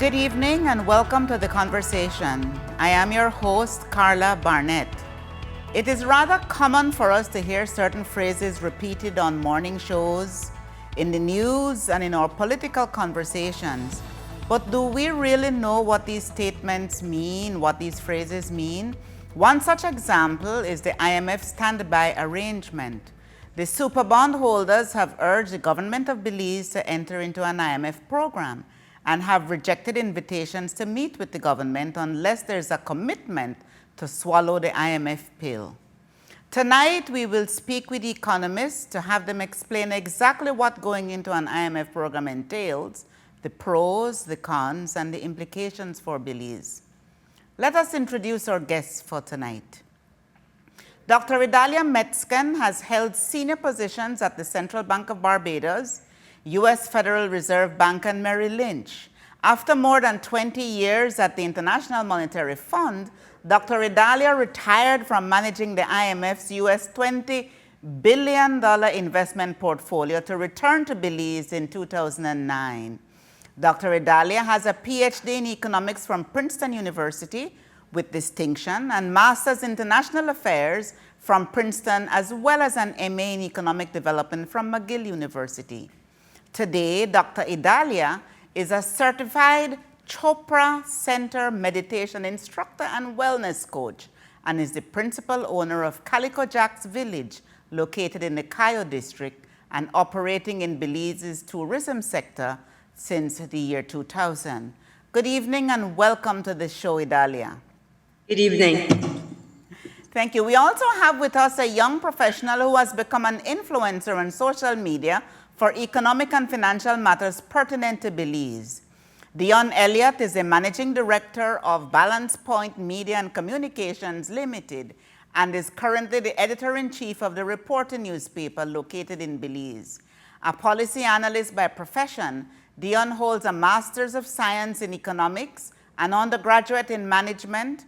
Good evening and welcome to The Conversation. I am your host, Carla Barnett. It is rather common for us to hear certain phrases repeated on morning shows, in the news, and in our political conversations. But do we really know what these statements mean, what these phrases mean? One such example is the IMF standby arrangement. The super bond holders have urged the government of Belize to enter into an IMF program and have rejected invitations to meet with the government unless there's a commitment to swallow the IMF pill. Tonight, we will speak with economists to have them explain exactly what going into an IMF program entails, the pros, the cons, and the implications for Belize. Let us introduce our guests for tonight. Dr. Idalia Metzgen has held senior positions at the Central Bank of Barbados, U.S. Federal Reserve Bank, and Merrill Lynch. After more than 20 years at the International Monetary Fund, Dr. Idalia retired from managing the IMF's U.S. $20 billion investment portfolio to return to Belize in 2009. Dr. Idalia has a PhD in economics from Princeton University with distinction and Master's in International Affairs from Princeton, as well as an MA in Economic Development from McGill University. Today, Dr. Idalia is a certified Chopra Center meditation instructor and wellness coach and is the principal owner of Calico Jack's Village, located in the Cayo district and operating in Belize's tourism sector since the year 2000. Good evening and welcome to the show, Idalia. Good evening. Thank you. We also have with us a young professional who has become an influencer on social media for economic and financial matters pertinent to Belize. Dion Elliott is a managing director of Balance Point Media and Communications Limited and is currently the editor-in-chief of the Reporter newspaper located in Belize. A policy analyst by profession, Dion holds a Master's of Science in Economics, an undergraduate in management,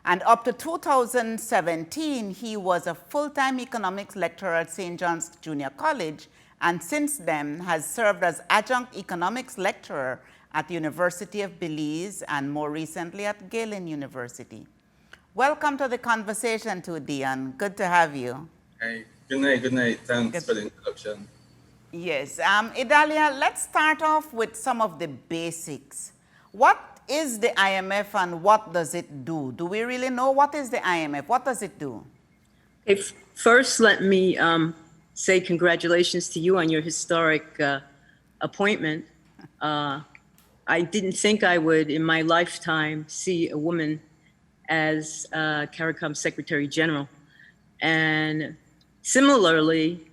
and up to 2017, he was a full-time economics lecturer at St. John's Junior College, and since then has served as adjunct economics lecturer at the University of Belize and more recently at Galen University. Welcome to the conversation too, Dion. Good to have you. Hey, good night, good night. Thanks for the introduction. Yes, Idalia, let's start off with some of the basics. What is the IMF and what does it do? Do we really know what is the IMF? What does it do? Okay, first, let me say congratulations to you on your historic appointment. I didn't think I would, in my lifetime, see a woman as CARICOM Secretary General. And similarly,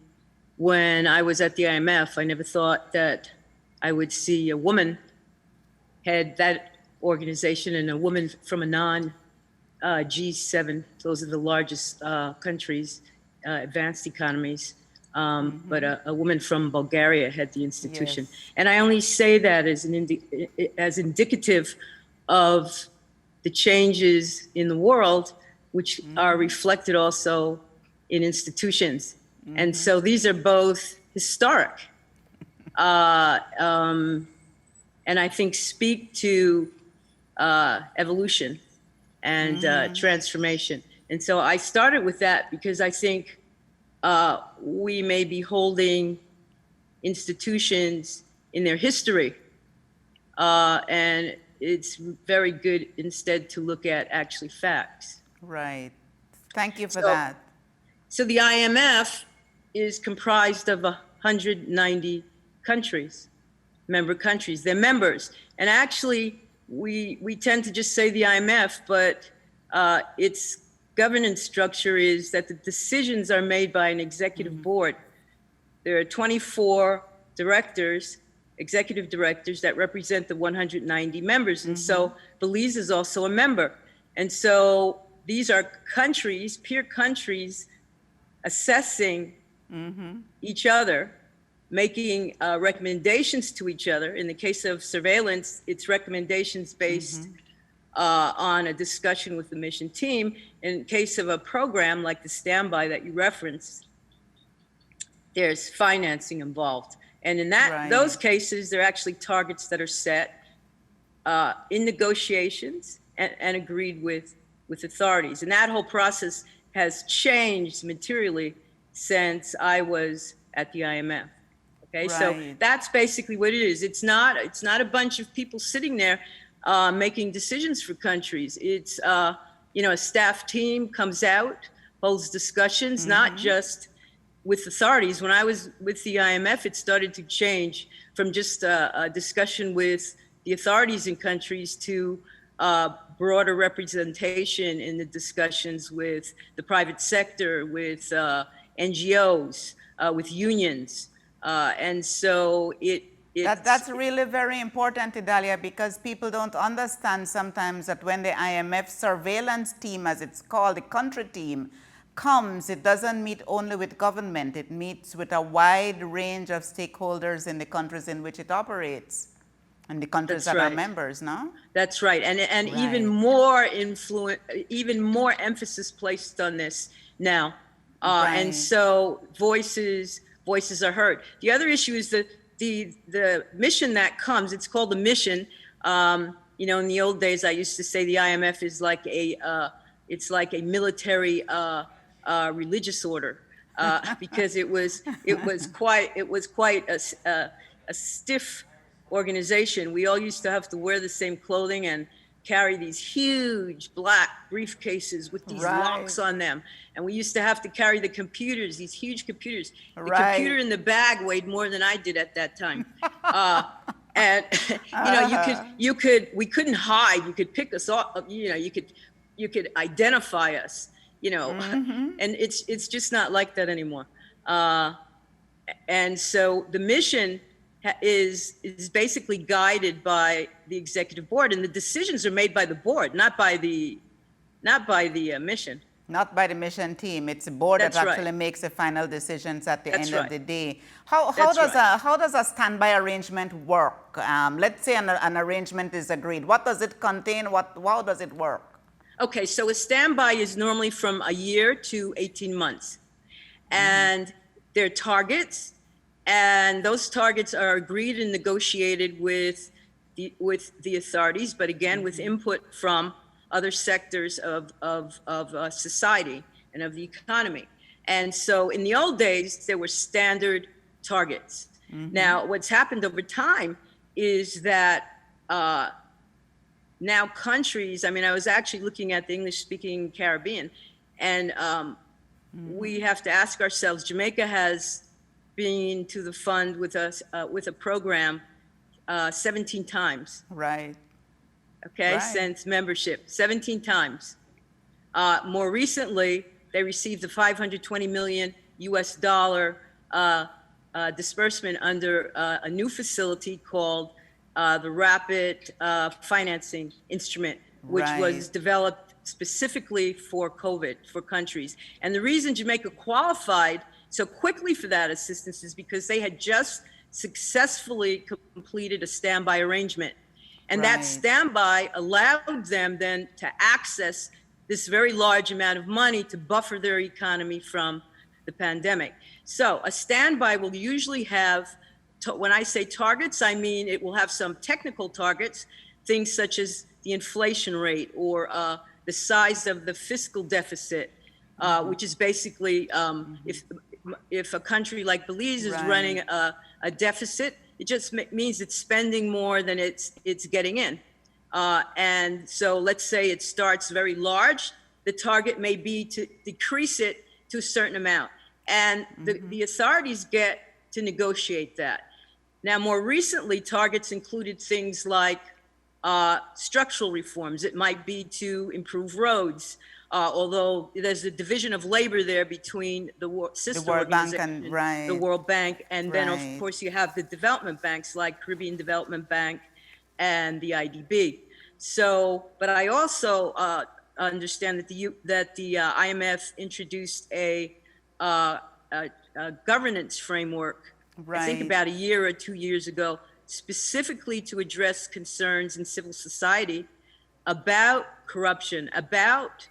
when I was at the IMF, I never thought that I would see a woman head that organization and a woman from a non-G7, those are the largest countries, advanced economies, but a woman from Bulgaria had the institution. Yes. And I only say that as indicative of the changes in the world, which are reflected also in institutions. And so these are both historic, and I think speak to evolution and transformation. And so I started with that because I think we may be holding institutions in their history, and it's very good instead to look at actually facts. Right. Thank you for that. So the IMF is comprised of 190 countries, member countries. They're members. And actually, we tend to just say the IMF, but its governance structure is that the decisions are made by an executive board. There are 24 directors, executive directors that represent the 190 members. And so Belize is also a member. And so these are countries, peer countries, assessing each other, making recommendations to each other. In the case of surveillance, it's recommendations based on a discussion with the mission team. In case of a program like the standby that you referenced, there's financing involved. And in those cases, there are actually targets that are set in negotiations and agreed with authorities. And that whole process has changed materially since I was at the IMF. Okay, so Right. that's basically what it is. It's not a bunch of people sitting there making decisions for countries. It's a staff team comes out, holds discussions, not just with authorities. When I was with the IMF, it started to change from just a discussion with the authorities in countries to broader representation in the discussions with the private sector, with NGOs, with unions. And so That's really very important, Idalia, because people don't understand sometimes that when the IMF surveillance team, as it's called, the country team, comes, it doesn't meet only with government. It meets with a wide range of stakeholders in the countries in which it operates, and the countries That's that are right. members, no? That's right. And Right. even more emphasis placed on this now. Right. And so voices are heard. The other issue is the mission that comes. It's called the mission. In the old days, I used to say the IMF is like a military religious order, because it was quite a stiff organization. We all used to have to wear the same clothing and carry these huge black briefcases with these locks on them. And we used to have to carry the computers, these huge computers. The computer in the bag weighed more than I did at that time. And we couldn't hide. You could pick us off. You could identify us. And it's just not like that anymore. And so the mission is basically guided by the executive board, and the decisions are made by the board, not by the mission. Not by the mission team. It's the board That's that right. actually makes the final decisions at the That's end of right. the day. How That's does a standby arrangement work? Let's say an arrangement is agreed. What does it contain? How does it work? Okay, so a standby is normally from a year to 18 months. And there are targets, and those targets are agreed and negotiated with the authorities, but again, with input from other sectors of society and of the economy. And so in the old days, there were standard targets. Now, what's happened over time is that now countries, I was actually looking at the English-speaking Caribbean, and we have to ask ourselves, Jamaica has been to the fund with us, with a program 17 times. Right. Okay, Right. since membership, 17 times. More recently, they received a $520 million US disbursement under a new facility called the Rapid Financing Instrument, which was Right. developed specifically for COVID, for countries. And the reason Jamaica qualified so quickly for that assistance is because they had just successfully completed a standby arrangement. And that Right. standby allowed them then to access this very large amount of money to buffer their economy from the pandemic. So a standby will usually have, when I say targets, I mean it will have some technical targets, things such as the inflation rate or the size of the fiscal deficit, which is basically if a country like Belize is Right. running a deficit, it just means it's spending more than it's getting in. And so let's say it starts very large. The target may be to decrease it to a certain amount. And the authorities get to negotiate that. Now, more recently, targets included things like structural reforms. It might be to improve roads, although there's a division of labor there between the sister World Bank organization, and- right. the World Bank, and then Right. of course you have the development banks like Caribbean Development Bank and the IDB. So, but I also understand that the IMF introduced a governance framework, I think Right. about a year or 2 years ago, specifically to address concerns in civil society about corruption, about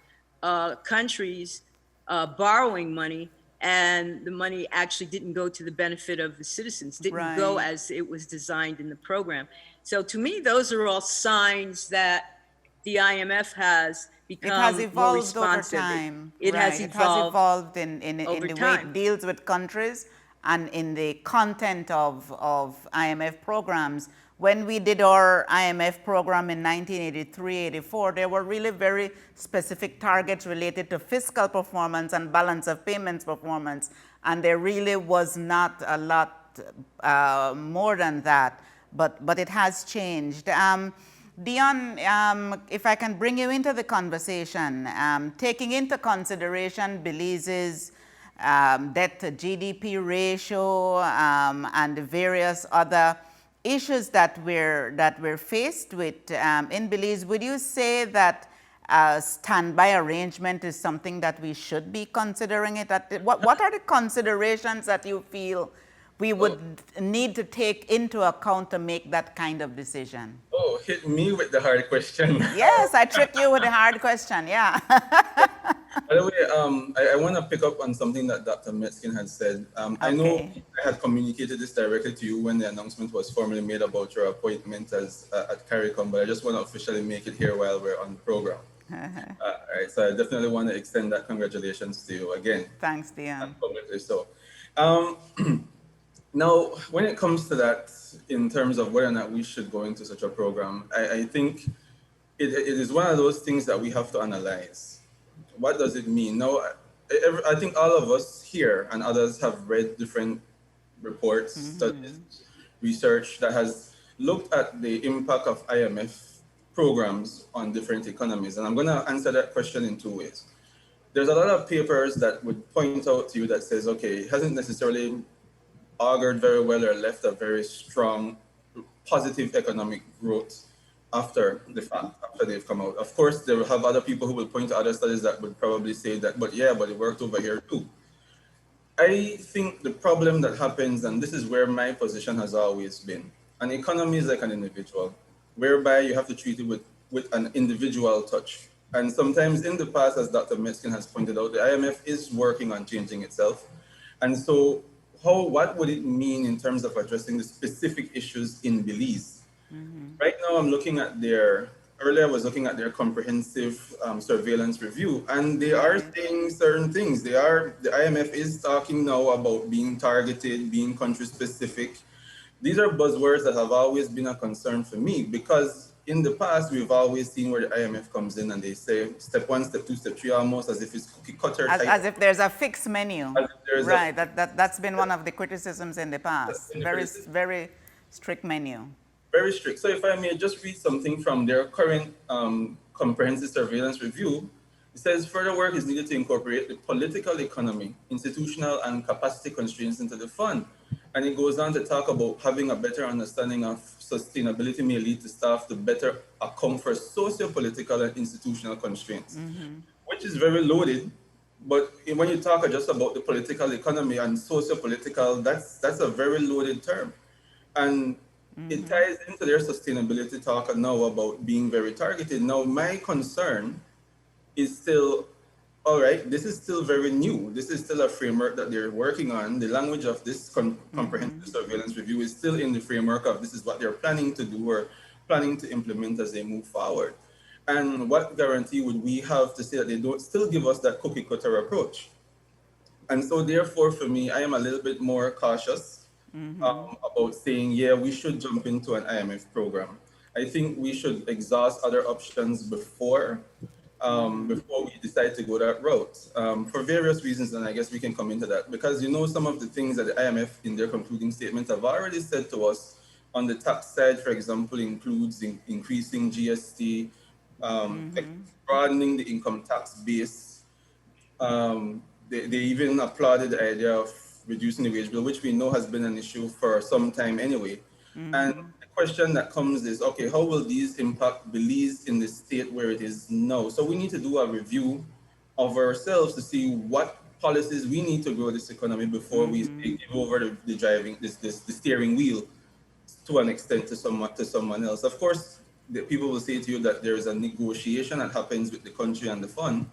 countries borrowing money and the money actually didn't go to the benefit of the citizens, didn't go Right. as it was designed in the program. So to me, those are all signs that the IMF has It has become more evolved over responsive. time, It has right? It has evolved evolved in over the way time. it deals with countries and in the content of IMF programs. When we did our IMF program in 1983-84, there were really very specific targets related to fiscal performance and balance of payments performance, and there really was not a lot more than that, but it has changed. Dion, if I can bring you into the conversation, taking into consideration Belize's debt to GDP ratio and the various other issues that we're faced with in Belize, would you say that standby arrangement is something that we should be considering it? What are the considerations that you feel we would need to take into account to make that kind of decision? Oh, hit me with the hard question. Yes, I tricked you with a hard question. Yeah. By the way, I want to pick up on something that Dr. Metzkin had said. I know Okay. I had communicated this directly to you when the announcement was formally made about your appointment as at CARICOM, but I just want to officially make it here while we're on the program. All right, so I definitely want to extend that congratulations to you again. Thanks, Dion. Publicly so. Um, Now, when it comes to that, in terms of whether or not we should go into such a program, I think it is one of those things that we have to analyze. What does it mean? Now, I think all of us here and others have read different reports, studies, research that has looked at the impact of IMF programs on different economies. And I'm going to answer that question in two ways. There's a lot of papers that would point out to you that says, okay, it hasn't necessarily augured very well or left a very strong positive economic growth after the fact, after they've come out. Of course, they will have other people who will point to other studies that would probably say that, but yeah, but it worked over here too. I think the problem that happens, and this is where my position has always been, an economy is like an individual, whereby you have to treat it with an individual touch. And sometimes in the past, as Dr. Metzkin has pointed out, the IMF is working on changing itself. And so what would it mean in terms of addressing the specific issues in Belize? Right now, earlier I was looking at their comprehensive surveillance review, and they are saying certain things. The IMF is talking now about being targeted, being country specific. These are buzzwords that have always been a concern for me, because in the past, we've always seen where the IMF comes in and they say step one, step two, step three, almost as if it's cookie cutter type. As if there's a fixed menu. Right, that's been one of the criticisms in the past. Very strict menu. Very strict. So if I may just read something from their current comprehensive surveillance review, it says further work is needed to incorporate the political economy, institutional and capacity constraints into the fund. And it goes on to talk about having a better understanding of sustainability may lead to staff to better account for socio-political and institutional constraints, which is very loaded. But when you talk just about the political economy and socio-political, that's a very loaded term. And it ties into their sustainability talk now about being very targeted. Now, my concern is still, all right, this is still very new. This is still a framework that they're working on. The language of this comprehensive surveillance review is still in the framework of this is what they're planning to do or planning to implement as they move forward. And what guarantee would we have to say that they don't still give us that cookie cutter approach? And so therefore, for me, I am a little bit more cautious about saying, yeah, we should jump into an IMF program. I think we should exhaust other options before we decide to go that route, for various reasons, and I guess we can come into that. Because some of the things that the IMF in their concluding statement have already said to us on the tax side, for example, includes increasing GST, broadening the income tax base. They even applauded the idea of reducing the wage bill, which we know has been an issue for some time anyway. And the question that comes is, okay, how will these impact Belize in the state where it is now? So we need to do a review of ourselves to see what policies we need to grow this economy before we give over the steering wheel to an extent to someone else. Of course, the people will say to you that there is a negotiation that happens with the country and the fund.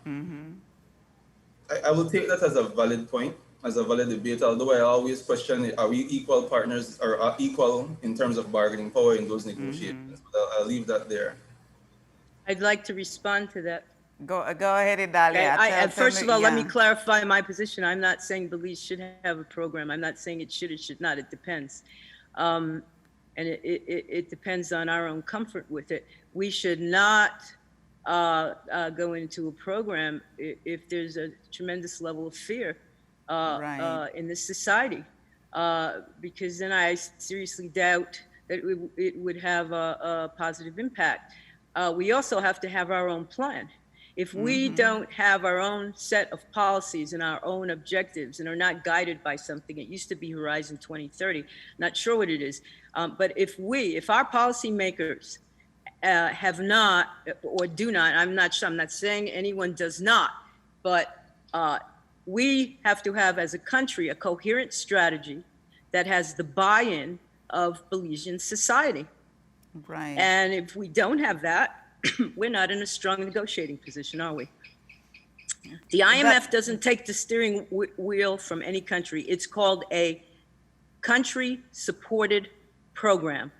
I will take that as a valid point. as a valid debate, although I always question it, are we equal partners or equal in terms of bargaining power in those negotiations? But I'll leave that there. I'd like to respond to that. Go ahead, Idalia. Okay, first of all, let me clarify my position. I'm not saying Belize should have a program. I'm not saying it should or should not. It depends. And it depends on our own comfort with it. We should not go into a program if there's a tremendous level of fear in this society, because then I seriously doubt that it would have a positive impact. We also have to have our own plan. If we don't have our own set of policies and our own objectives and are not guided by something, it used to be Horizon 2030, not sure what it is, but if our policymakers have not or do not, I'm not saying anyone does not, but we have to have as a country a coherent strategy that has the buy-in of Belizean society. Right. And if we don't have that, we're not in a strong negotiating position, are we? The IMF doesn't take the steering wheel from any country. It's called a country-supported program.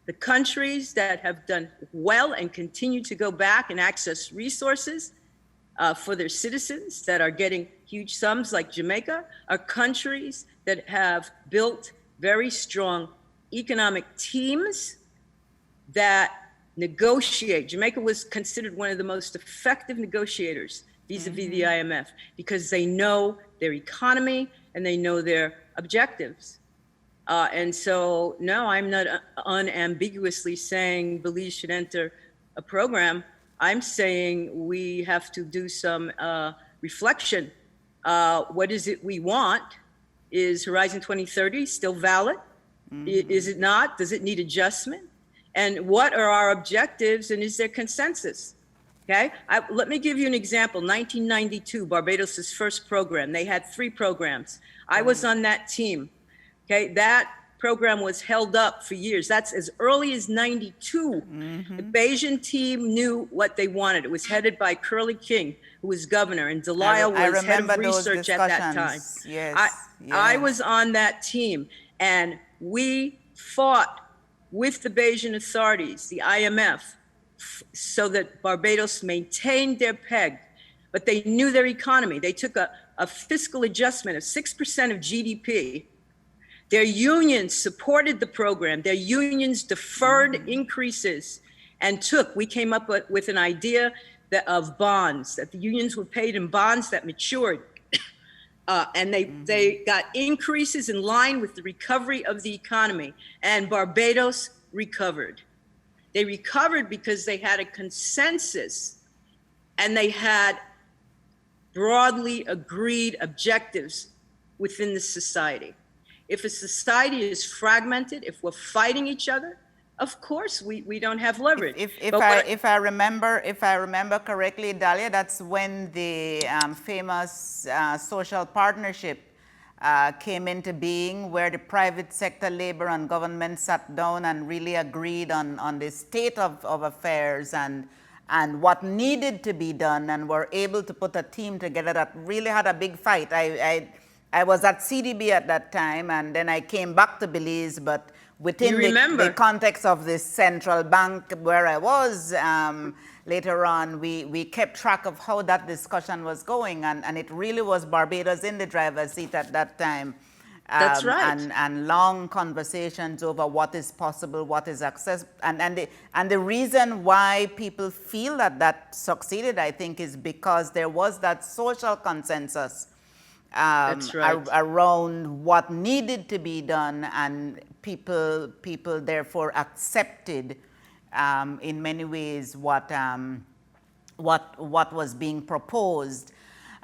The countries that have done well and continue to go back and access resources for their citizens that are getting huge sums, like Jamaica, are countries that have built very strong economic teams that negotiate. Jamaica was considered one of the most effective negotiators vis-a-vis the IMF because they know their economy and they know their objectives. And so, no, I'm not unambiguously saying Belize should enter a program. I'm saying we have to do some reflection. What is it we want? Is Horizon 2030 still valid? Is it not? Does it need adjustment? And what are our objectives, and is there consensus? Okay, let me give you an example. 1992, Barbados' first program. They had 3 programs. I was on that team. Okay, that program was held up for years. That's as early as 92. The Bayesian team knew what they wanted. It was headed by Curly King, who was governor, and Delia was head of research at that time. Yes, I was on that team, and we fought with the Bayesian authorities, the IMF, so that Barbados maintained their peg, but they knew their economy. They took a fiscal adjustment of 6% of GDP. Their unions supported the program. Their unions deferred increases and we came up with an idea of bonds, that the unions were paid in bonds that matured. And they got increases in line with the recovery of the economy, and Barbados recovered. They recovered because they had a consensus and they had broadly agreed objectives within the society. If a society is fragmented, if we're fighting each other, of course we don't have leverage. If I remember correctly, Dahlia, that's when the famous social partnership came into being, where the private sector, labor and government sat down and really agreed on the state of affairs and what needed to be done, and were able to put a team together that really had a big fight. I was at CDB at that time, and then I came back to Belize, but within the context of the central bank where I was, later on, we kept track of how that discussion was going, and it really was Barbados in the driver's seat at that time. That's right. And long conversations over what is possible, what is accessible, and the reason why people feel that succeeded, I think, is because there was that social consensus That's right. around what needed to be done, and people therefore accepted in many ways what was being proposed.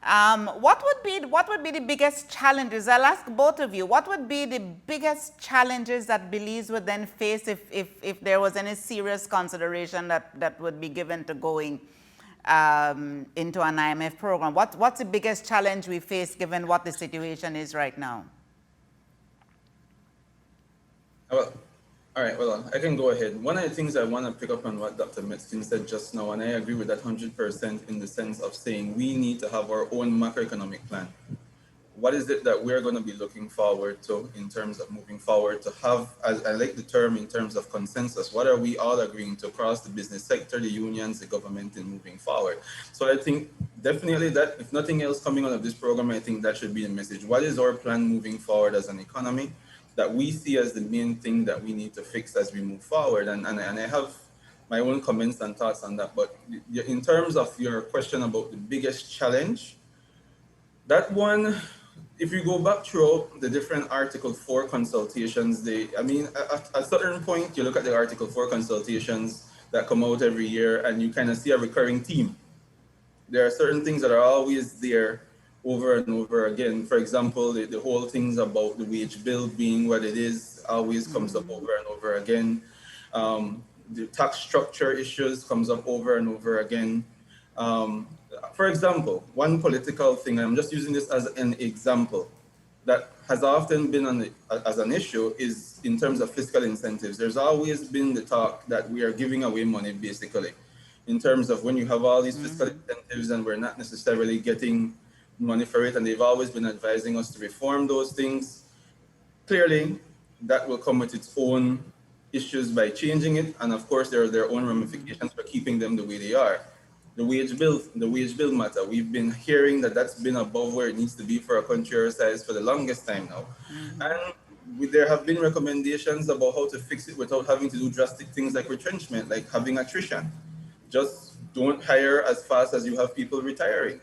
What would be the biggest challenges? I'll ask both of you. What would be the biggest challenges that Belize would then face if there was any serious consideration that would be given to going into an IMF program? What's the biggest challenge we face given what the situation is right now? Well, all right, well, I can go ahead. One of the things I want to pick up on what Dr. Metztin said just now, and I agree with that 100% in the sense of saying we need to have our own macroeconomic plan. what is it that we're going to be looking forward to in terms of moving forward to have, I like the term in terms of consensus, what are we all agreeing to across the business sector, the unions, the government in moving forward. So I think definitely that, if nothing else coming out of this program, I think that should be the message. What is our plan moving forward as an economy that we see as the main thing that we need to fix as we move forward? And I have my own comments and thoughts on that. But in terms of your question about the biggest challenge, that one, if you go back through the different Article 4 consultations, at a certain point, you look at the Article 4 consultations that come out every year and you kind of see a recurring theme. There are certain things that are always there over and over again. For example, the whole things about the wage bill being what it is always comes up over and over again. The tax structure issues comes up over and over again. For example, one political thing, I'm just using this as an example, that has often been as an issue is in terms of fiscal incentives. There's always been the talk that we are giving away money, basically, in terms of when you have all these fiscal incentives and we're not necessarily getting money for it, and they've always been advising us to reform those things. Clearly, that will come with its own issues by changing it, and of course, there are their own ramifications for keeping them the way they are. The wage bill matter. We've been hearing that that's been above where it needs to be for a country our size for the longest time now. And there have been recommendations about how to fix it without having to do drastic things like retrenchment, like having attrition. Just don't hire as fast as you have people retiring.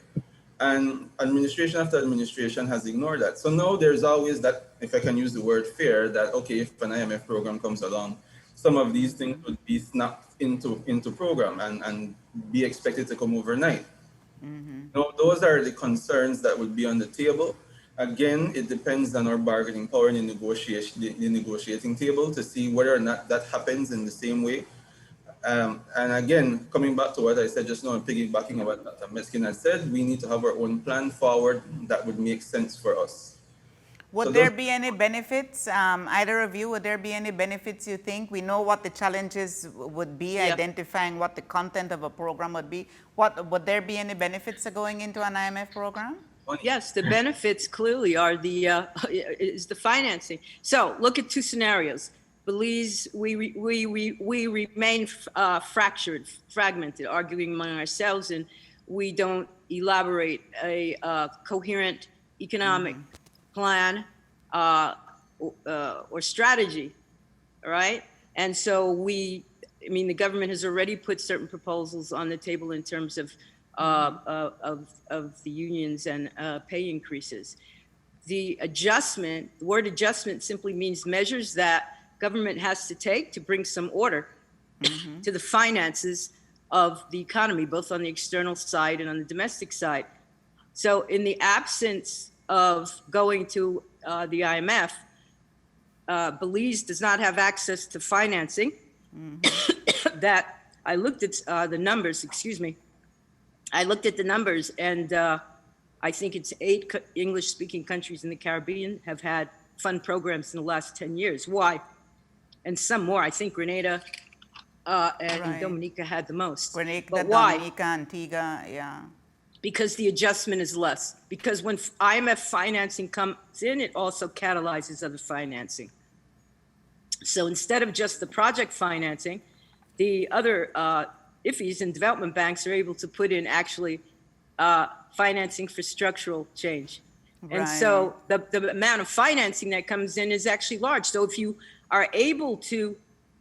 And administration after administration has ignored that. So now there's always that, if I can use the word fear, that, okay, if an IMF program comes along, some of these things would be snapped into program and be expected to come overnight. Now, those are the concerns that would be on the table. Again, it depends on our bargaining power in the negotiating table to see whether or not that happens in the same way. And again, coming back to what I said just now and piggybacking on what Dr. Meskin has said, we need to have our own plan forward that would make sense for us. Would there be any benefits, either of you, would there be any benefits you think? We know what the challenges would be, identifying what the content of a program would be. Would there be any benefits of going into an IMF program? Yes, the benefits clearly are is the financing. So look at two scenarios. Belize, we remain fragmented, arguing among ourselves, and we don't elaborate a coherent economic plan or strategy, all right? And so the government has already put certain proposals on the table in terms of the unions and pay increases. The word adjustment simply means measures that government has to take to bring some order to the finances of the economy, both on the external side and on the domestic side. So in the absence of going to the IMF, Belize does not have access to financing. That I looked at the numbers, I looked at the numbers, and I think it's 8 English-speaking countries in the Caribbean have had fund programs in the last 10 years. Why? And some more. I think Grenada and Dominica had the most. Grenada, but why? Dominica, Antigua, yeah. Because the adjustment is less. Because when IMF financing comes in, it also catalyzes other financing. So instead of just the project financing, the other IFIs and development banks are able to put in actually financing for structural change. And so the amount of financing that comes in is actually large. So if you are able to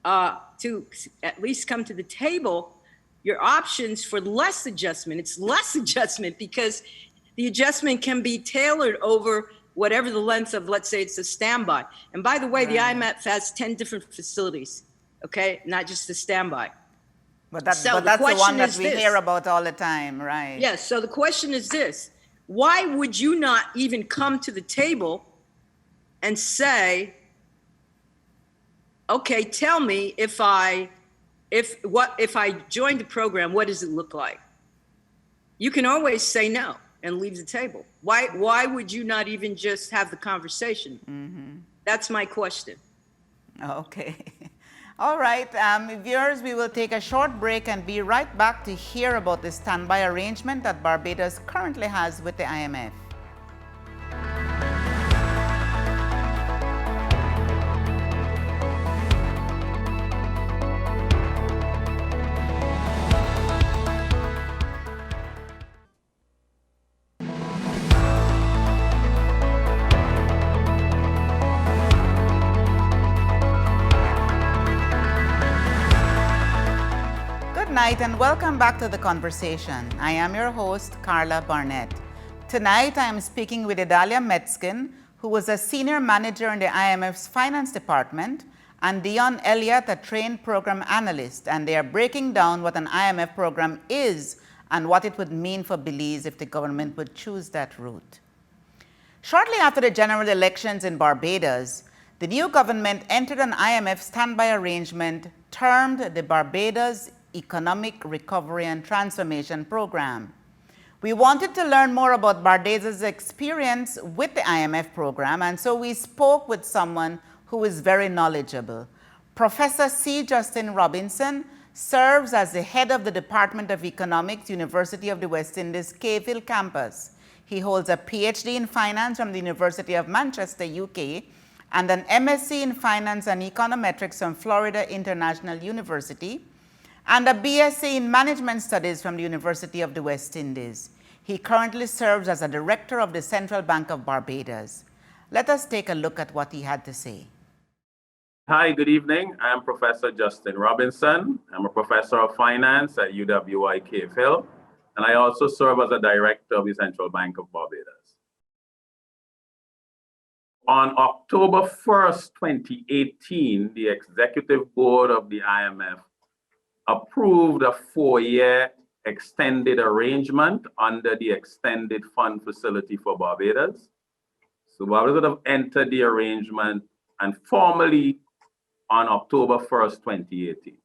at least come to the table, your options for less adjustment, it's less adjustment because the adjustment can be tailored over whatever the length of, let's say it's a standby. And by the way, the IMF has 10 different facilities, okay? Not just the standby. But that's the one that we hear about all the time, right? Yes, so the question is this: why would you not even come to the table and say, okay, tell me if I joined the program, what does it look like? You can always say no and leave the table. Why would you not even just have the conversation? That's my question. Okay. All right, viewers, we will take a short break and be right back to hear about the standby arrangement that Barbados currently has with the IMF. night and welcome back to The Conversation. I am your host, Carla Barnett. Tonight I am speaking with Idalia Metzkin, who was a senior manager in the IMF's finance department, and Dion Elliott, a trained program analyst, and they are breaking down what an IMF program is and what it would mean for Belize if the government would choose that route. Shortly after the general elections in Barbados, the new government entered an IMF standby arrangement termed the Barbados Economic Recovery and Transformation Program. We wanted to learn more about Barbados' experience with the IMF program, and so we spoke with someone who is very knowledgeable. Professor C. Justin Robinson serves as the head of the Department of Economics, University of the West Indies, Cave campus. He holds a PhD in finance from the University of Manchester, UK, and an MSc in finance and econometrics from Florida International University, and a BSc in management studies from the University of the West Indies. He currently serves as a director of the Central Bank of Barbados. Let us take a look at what he had to say. Hi, good evening. I'm Professor Justin Robinson. I'm a professor of finance at UWI Cave Hill, and I also serve as a director of the Central Bank of Barbados. On October 1st, 2018, the executive board of the IMF approved a 4-year extended arrangement under the extended fund facility for Barbados. So Barbados would have entered the arrangement and formally on October 1st, 2018.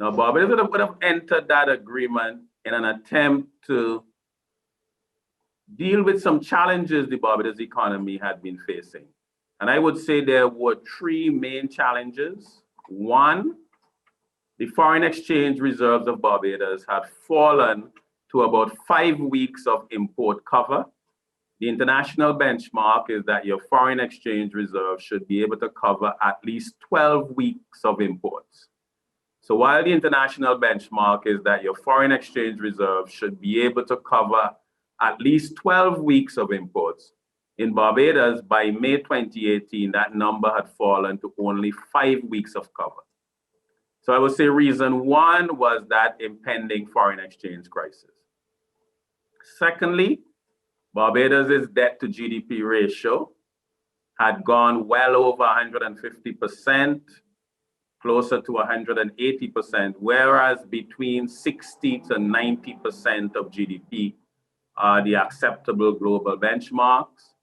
Now, Barbados would have entered that agreement in an attempt to deal with some challenges the Barbados economy had been facing. And I would say there were 3 main challenges. One, the foreign exchange reserves of Barbados had fallen to about 5 weeks of import cover. The international benchmark is that your foreign exchange reserve should be able to cover at least 12 weeks of imports. So while the international benchmark is that your foreign exchange reserve should be able to cover at least 12 weeks of imports, in Barbados, by May 2018, that number had fallen to only 5 weeks of cover. So I would say reason 1 was that impending foreign exchange crisis. Secondly, Barbados' debt to GDP ratio had gone well over 150%, closer to 180%, whereas between 60 to 90% of GDP are the acceptable global benchmarks.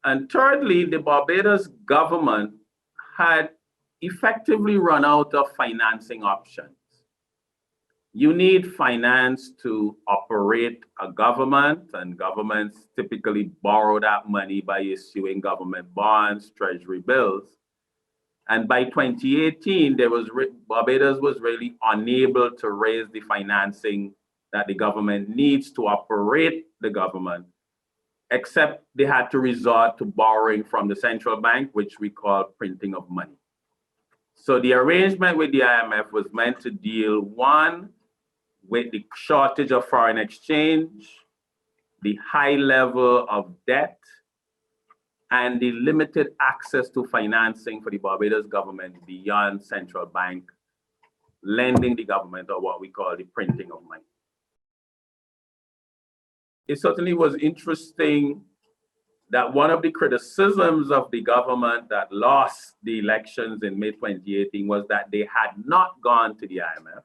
And thirdly, the Barbados government had effectively run out of financing options. You need finance to operate a government, and governments typically borrow that money by issuing government bonds, treasury bills. And by 2018, Barbados was really unable to raise the financing that the government needs to operate the government, except they had to resort to borrowing from the central bank, which we call printing of money. So the arrangement with the IMF was meant to deal, 1, with the shortage of foreign exchange, the high level of debt, and the limited access to financing for the Barbados government beyond central bank lending the government, or what we call the printing of money. It certainly was interesting that one of the criticisms of the government that lost the elections in May 2018 was that they had not gone to the IMF,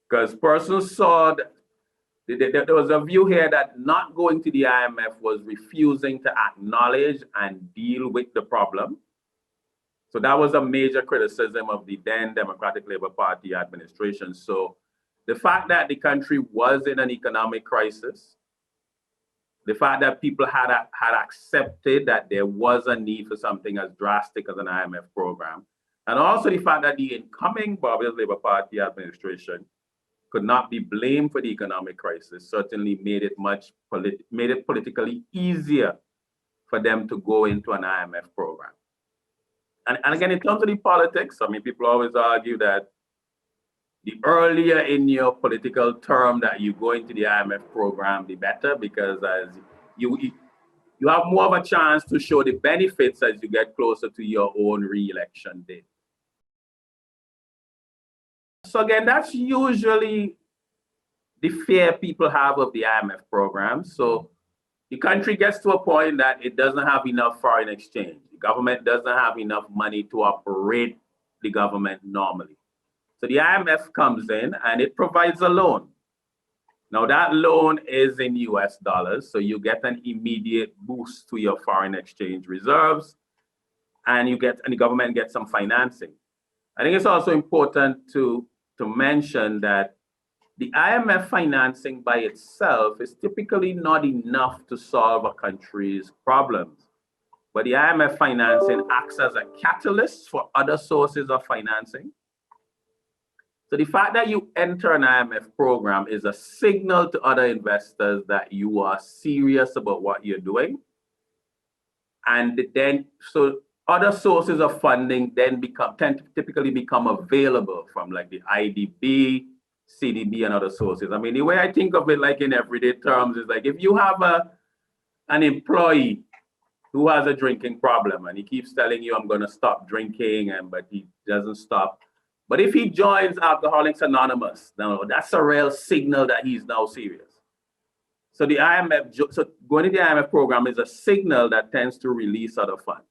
because persons saw that there was a view here that not going to the IMF was refusing to acknowledge and deal with the problem. So that was a major criticism of the then Democratic Labour Party administration. So the fact that the country was in an economic crisis, the fact that people had accepted that there was a need for something as drastic as an IMF program, and also the fact that the incoming Barbados Labour Party administration could not be blamed for the economic crisis, certainly made it politically easier for them to go into an IMF program. And again, in terms of the politics, I mean, people always argue that the earlier in your political term that you go into the IMF program, the better, because as you have more of a chance to show the benefits as you get closer to your own re-election date. So again, that's usually the fear people have of the IMF program. So the country gets to a point that it doesn't have enough foreign exchange. The government doesn't have enough money to operate the government normally. So the IMF comes in and it provides a loan. Now that loan is in US dollars, so you get an immediate boost to your foreign exchange reserves, and the government gets some financing. I think it's also important to mention that the IMF financing by itself is typically not enough to solve a country's problems. But the IMF financing acts as a catalyst for other sources of financing. So the fact that you enter an IMF program is a signal to other investors that you are serious about what you're doing. And then, so other sources of funding then typically become available from like the IDB, CDB, and other sources. I mean, the way I think of it, like in everyday terms, is like if you have an employee who has a drinking problem and he keeps telling you, I'm going to stop drinking, but he doesn't stop. But if he joins Alcoholics Anonymous, now that's a real signal that he's now serious. So the IMF, so going to the IMF program is a signal that tends to release other funds.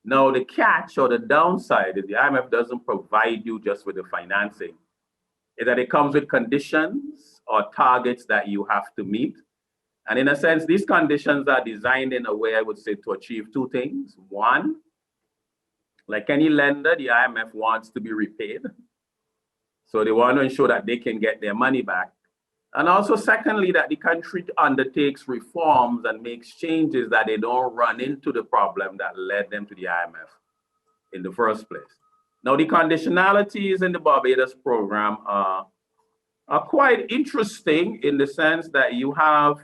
Now the catch or the downside is the IMF doesn't provide you just with the financing, is that it comes with conditions or targets that you have to meet. And in a sense, these conditions are designed in a way, I would say, to achieve two things. One, like any lender, the IMF wants to be repaid. So they want to ensure that they can get their money back. And also, secondly, that the country undertakes reforms and makes changes that they don't run into the problem that led them to the IMF in the first place. Now, the conditionalities in the Barbados program are quite interesting in the sense that you have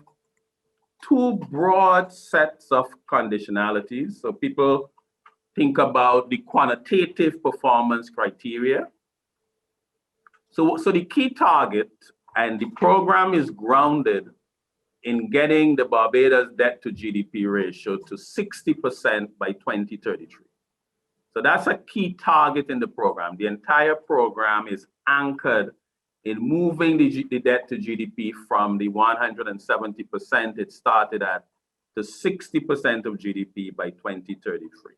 two broad sets of conditionalities. So people think about the quantitative performance criteria. So the key target and the program is grounded in getting the Barbados debt to GDP ratio to 60% by 2033. So that's a key target in the program. The entire program is anchored in moving the debt to GDP from the 170% it started at to 60% of GDP by 2033.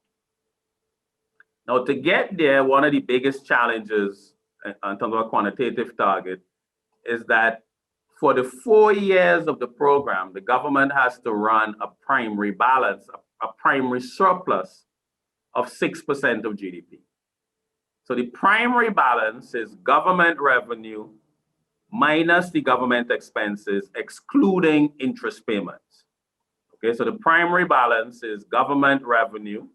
Now, to get there, one of the biggest challenges in terms of a quantitative target is that for the 4 years of the program, the government has to run a primary balance, a primary surplus of 6% of GDP. So the primary balance is government revenue minus the government expenses, excluding interest payments. Okay, so the primary balance is government revenue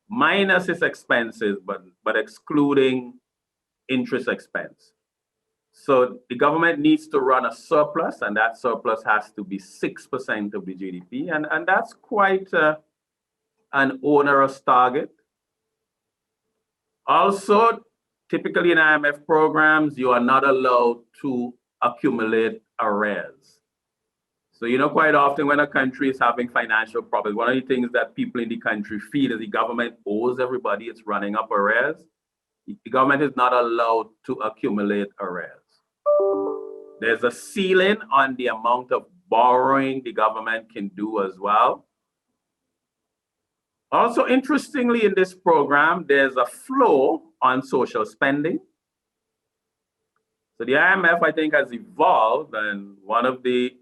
minus its expenses, but excluding interest expense. So the government needs to run a surplus, and that surplus has to be 6% of the GDP, and that's quite an onerous target. Also, typically in IMF programs, you are not allowed to accumulate arrears. So, you know, quite often when a country is having financial problems, one of the things that people in the country feel is the government owes everybody, it's running up arrears. The government is not allowed to accumulate arrears. There's a ceiling on the amount of borrowing the government can do as well. Also, interestingly, in this program, there's a floor on social spending. So the IMF, I think, has evolved, and one of the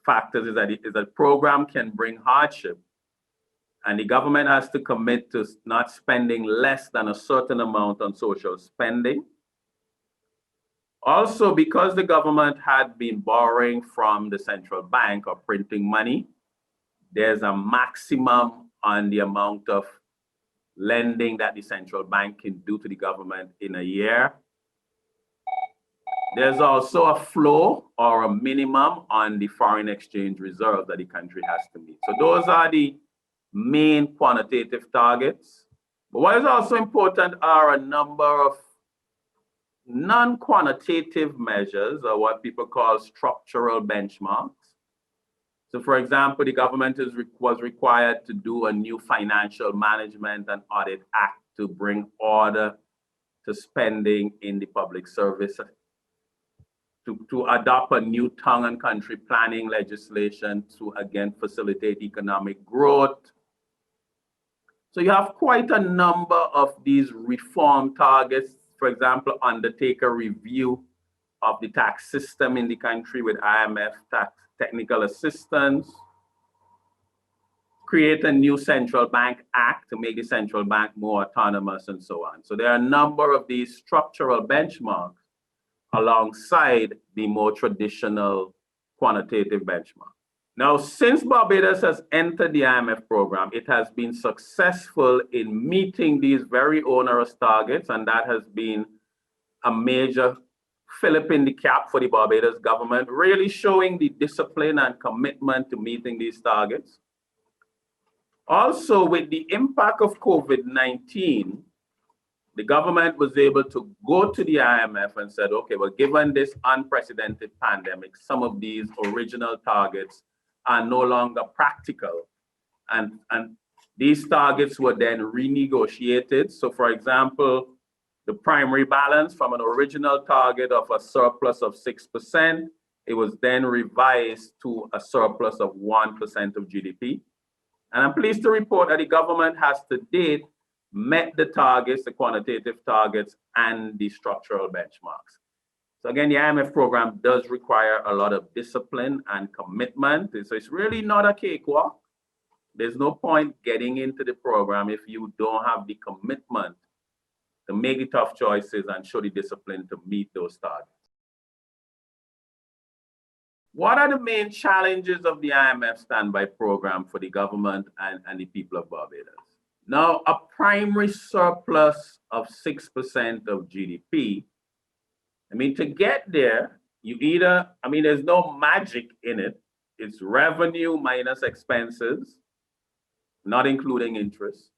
factors is that the program can bring hardship, and the government has to commit to not spending less than a certain amount on social spending. Also, because the government had been borrowing from the central bank or printing money, there's a maximum on the amount of lending that the central bank can do to the government in a year. There's also a floor or a minimum on the foreign exchange reserve that the country has to meet. So those are the main quantitative targets. But what is also important are a number of non-quantitative measures, or what people call structural benchmarks. So for example, the government was required to do a new Financial Management and Audit Act to bring order to spending in the public service, to adopt a new town and country planning legislation to again facilitate economic growth. So you have quite a number of these reform targets. For example, undertake a review of the tax system in the country with IMF tax technical assistance, create a new central bank act to make the central bank more autonomous and so on. So there are a number of these structural benchmarks alongside the more traditional quantitative benchmark. Now, since Barbados has entered the IMF program, it has been successful in meeting these very onerous targets, and that has been a major fillip in the cap for the Barbados government, really showing the discipline and commitment to meeting these targets. Also, with the impact of COVID-19, the government was able to go to the IMF and said, okay, well, given this unprecedented pandemic, some of these original targets are no longer practical. And these targets were then renegotiated. So for example, the primary balance from an original target of a surplus of 6%, it was then revised to a surplus of 1% of GDP. And I'm pleased to report that the government has to date met the targets, the quantitative targets, and the structural benchmarks. So again, the IMF program does require a lot of discipline and commitment. So it's really not a cakewalk. There's no point getting into the program if you don't have the commitment to make the tough choices and show the discipline to meet those targets. What are the main challenges of the IMF standby program for the government and the people of Barbados? Now, a primary surplus of 6% of GDP, I mean, to get there, you either, I mean, there's no magic in it. It's revenue minus expenses, not including interest.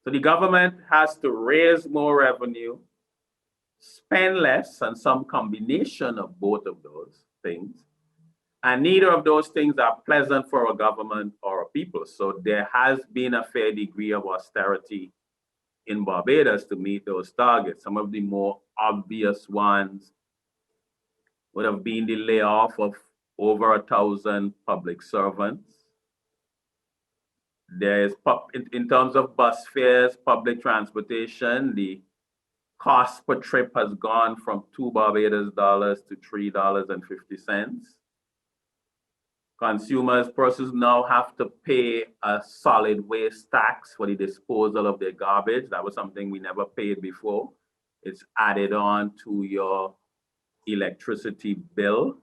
So the government has to raise more revenue, spend less, and some combination of both of those things. And neither of those things are pleasant for a government or a people. So there has been a fair degree of austerity in Barbados to meet those targets. Some of the more obvious ones would have been the layoff of over 1,000 public servants. There's, in terms of bus fares, public transportation, the cost per trip has gone from $2 Barbados to $3.50. Consumers, persons now have to pay a solid waste tax for the disposal of their garbage. That was something we never paid before. It's added on to your electricity bill.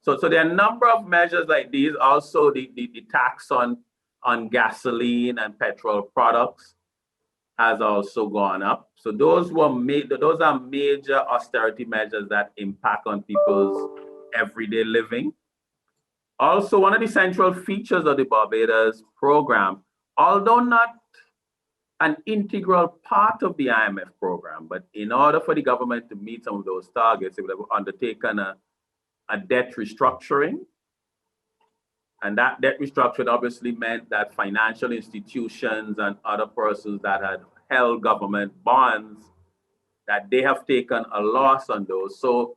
So there are a number of measures like these. Also, the tax on gasoline and petrol products has also gone up. So those are major austerity measures that impact on people's everyday living. Also, one of the central features of the Barbados program, although not an integral part of the IMF program, but in order for the government to meet some of those targets, it would have undertaken a debt restructuring. And that debt restructuring obviously meant that financial institutions and other persons that had held government bonds, that they have taken a loss on those. So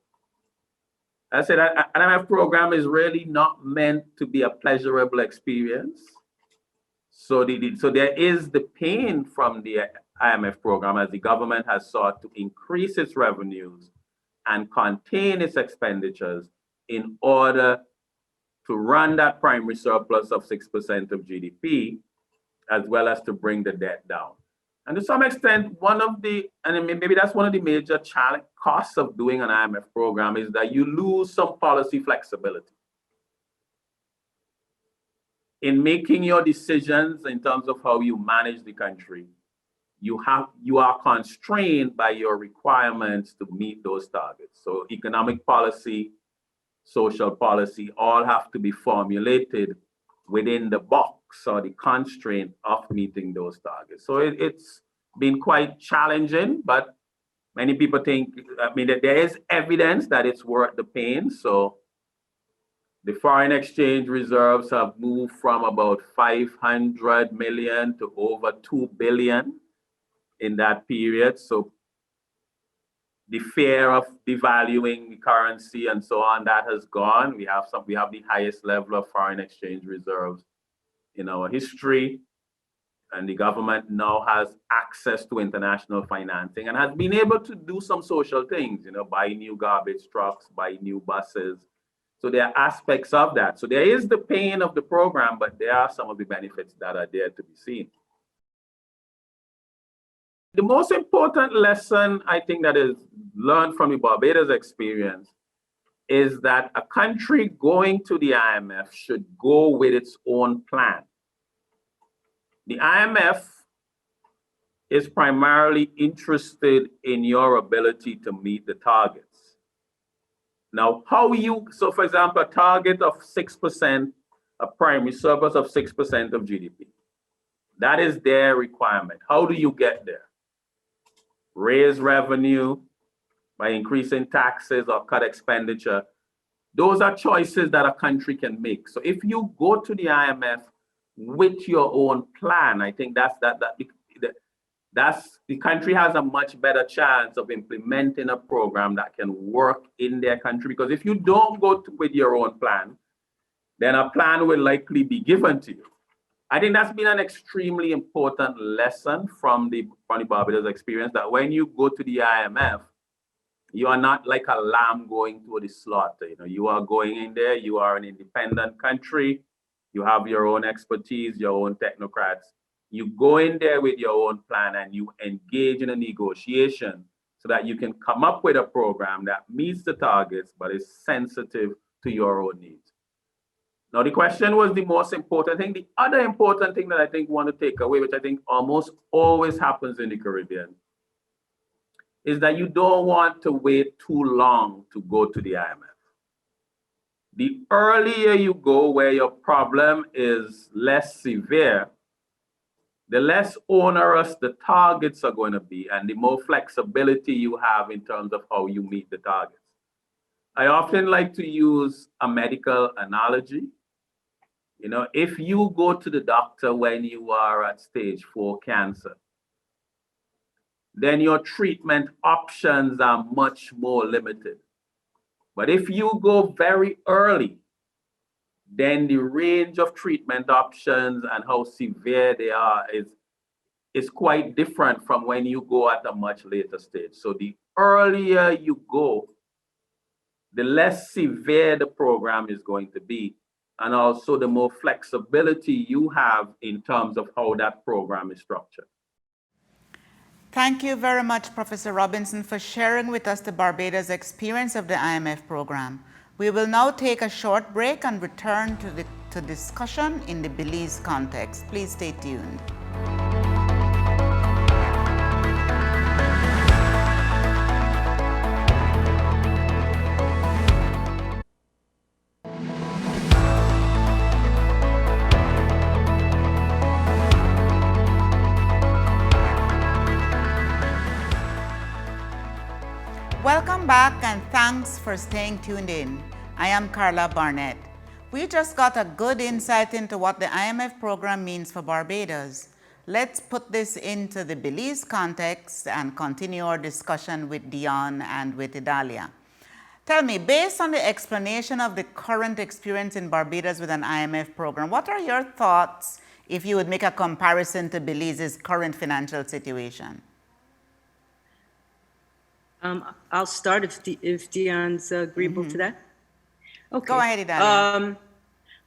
I said, an IMF program is really not meant to be a pleasurable experience. So there is the pain from the IMF program as the government has sought to increase its revenues and contain its expenditures in order to run that primary surplus of 6% of GDP, as well as to bring the debt down. And to some extent, maybe that's one of the major costs of doing an IMF program is that you lose some policy flexibility. In making your decisions in terms of how you manage the country, you are constrained by your requirements to meet those targets. So economic policy, social policy, all have to be formulated within the box or the constraint of meeting those targets. So it's been quite challenging, but many people think, that there is evidence that it's worth the pain. So the foreign exchange reserves have moved from about 500 million to over 2 billion. in that period. So the fear of devaluing the currency and so on, that has gone. We have the highest level of foreign exchange reserves in our history. And the government now has access to international financing and has been able to do some social things, buy new garbage trucks, buy new buses. So there are aspects of that. So there is the pain of the program, but there are some of the benefits that are there to be seen. The most important lesson I think that is learned from the Barbados experience is that a country going to the IMF should go with its own plan. The IMF is primarily interested in your ability to meet the targets. Now, so for example, a target of 6%, a primary surplus of 6% of GDP. That is their requirement. How do you get there? Raise revenue by increasing taxes or cut expenditure. Those are choices that a country can make. So if you go to the IMF with your own plan, I think the country has a much better chance of implementing a program that can work in their country. Because if you don't go with your own plan, then a plan will likely be given to you. I think that's been an extremely important lesson from the Barbados experience, that when you go to the IMF, you are not like a lamb going to the slaughter. You are going in there, you are an independent country, you have your own expertise, your own technocrats. You go in there with your own plan and you engage in a negotiation so that you can come up with a program that meets the targets but is sensitive to your own needs. Now, the question was the most important thing. The other important thing that I think we want to take away, which I think almost always happens in the Caribbean, is that you don't want to wait too long to go to the IMF. The earlier you go where your problem is less severe, the less onerous the targets are going to be and the more flexibility you have in terms of how you meet the targets. I often like to use a medical analogy. If you go to the doctor when you are at stage 4 cancer, then your treatment options are much more limited. But if you go very early, then the range of treatment options and how severe they are is quite different from when you go at a much later stage. So the earlier you go, the less severe the program is going to be, and also the more flexibility you have in terms of how that program is structured. Thank you very much, Professor Robinson, for sharing with us the Barbados experience of the IMF program. We will now take a short break and return to discussion in the Belize context. Please stay tuned. Welcome back and thanks for staying tuned in. I am Carla Barnett. We just got a good insight into what the IMF program means for Barbados. Let's put this into the Belize context and continue our discussion with Dion and with Idalia. Tell me, based on the explanation of the current experience in Barbados with an IMF program, what are your thoughts if you would make a comparison to Belize's current financial situation? I'll start if Dion's agreeable to that. Okay. Go ahead, Idalia.